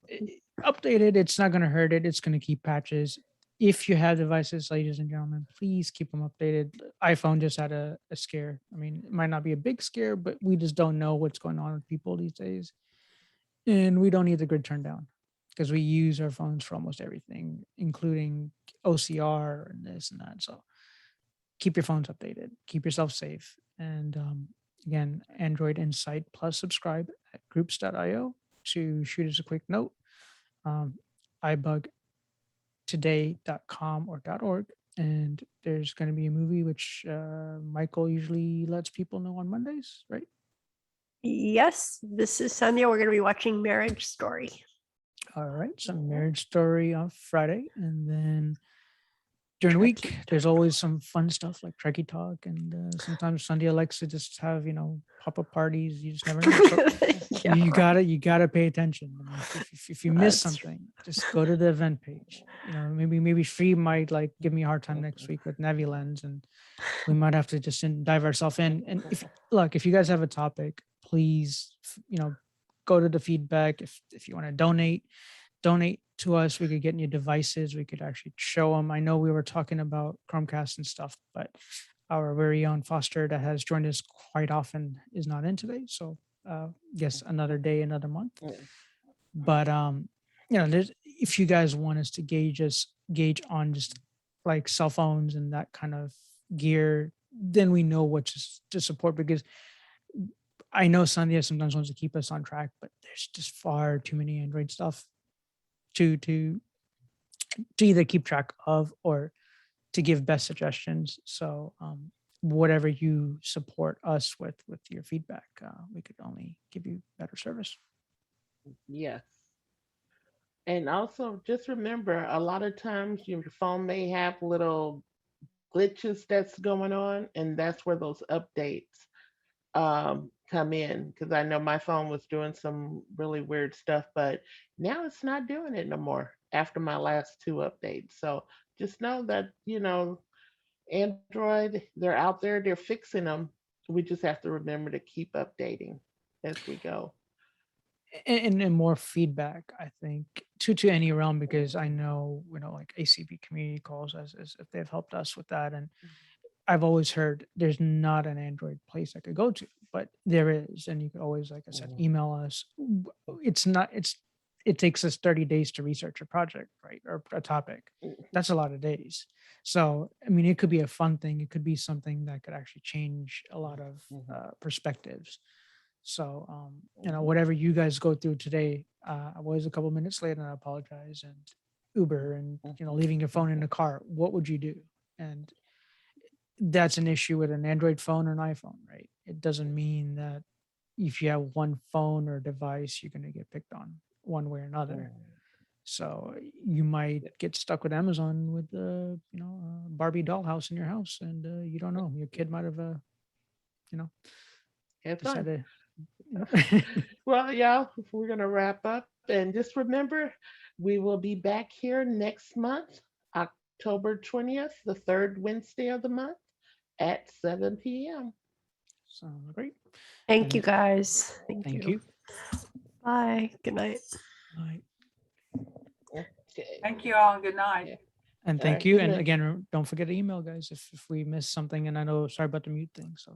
Speaker 11: updated, it's not going to hurt it. It's going to keep patches. If you have devices, ladies and gentlemen, please keep them updated. iPhone just had a scare. I mean, it might not be a big scare, but we just don't know what's going on with people these days. And we don't need the grid turned down because we use our phones for almost everything, including OCR and this and that. So keep your phones updated, keep yourself safe. And again, Android Insight Plus subscribe at groups.io to shoot us a quick note. iBUG today.com or .org, and there's going to be a movie which Michael usually lets people know on Mondays, right?
Speaker 2: yes, this is Sonia. We're gonna be watching Marriage Story.
Speaker 11: All right, so Marriage Story on Friday, and then during the week there's always some fun stuff like Trekkie Talk, and sometimes Sandhya likes to just have pop-up parties. You just never know. So you gotta pay attention. I mean, if you miss something, just go to the event page. Maybe Shree might like give me a hard time next week with Navylens, and we might have to just dive ourselves in. And if you guys have a topic, please go to the feedback. If you want to donate to us. We could get new devices. We could actually show them. I know we were talking about Chromecast and stuff, but our very own Foster that has joined us quite often is not in today. So guess another day, another month. But if you guys want us to gauge on just like cell phones and that kind of gear, then we know what to support, because I know Sandhya sometimes wants to keep us on track, but there's just far too many Android stuff to either keep track of or to give best suggestions. So whatever you support us with your feedback, we could only give you better service.
Speaker 1: Yes. And also just remember, a lot of times your phone may have little glitches that's going on, and that's where those updates come in, because I know my phone was doing some really weird stuff, but now it's not doing it no more after my last two updates. So just know that, Android, they're out there, they're fixing them. We just have to remember to keep updating as we go.
Speaker 11: And more feedback, I think, to any realm, because I know, like ACB community calls as if they've helped us with that. And I've always heard there's not an Android place I could go to, but there is. And you could always, like I said, email us. It's it takes us 30 days to research a project, right? Or a topic. That's a lot of days. So, I mean, it could be a fun thing. It could be something that could actually change a lot of perspectives. So, you know, whatever you guys go through today, I was a couple minutes late and I apologize. And Uber and, you know, leaving your phone in the car, what would you do? And that's an issue with an Android phone or an iPhone, right? It doesn't mean that if you have one phone or device, you're going to get picked on one way or another. So you might get stuck with Amazon with you know, a Barbie dollhouse in your house, and you don't know. Your kid might have you know,
Speaker 1: Have fun.
Speaker 11: decided. You know.
Speaker 1: Well, y'all, we're gonna wrap up, and just remember, we will be back here next month, October 20th, the third Wednesday of the month, at 7 p.m.
Speaker 11: Sounds great.
Speaker 2: Thank you guys.
Speaker 11: Thank you.
Speaker 2: Bye. Good night.
Speaker 11: Bye.
Speaker 1: Okay.
Speaker 6: Thank you all and good night.
Speaker 11: And
Speaker 1: All
Speaker 11: thank
Speaker 1: right,
Speaker 11: you.
Speaker 1: good
Speaker 11: And
Speaker 1: night.
Speaker 11: again, don't forget to email, guys, if we missed something. And I know, sorry about the mute thing. So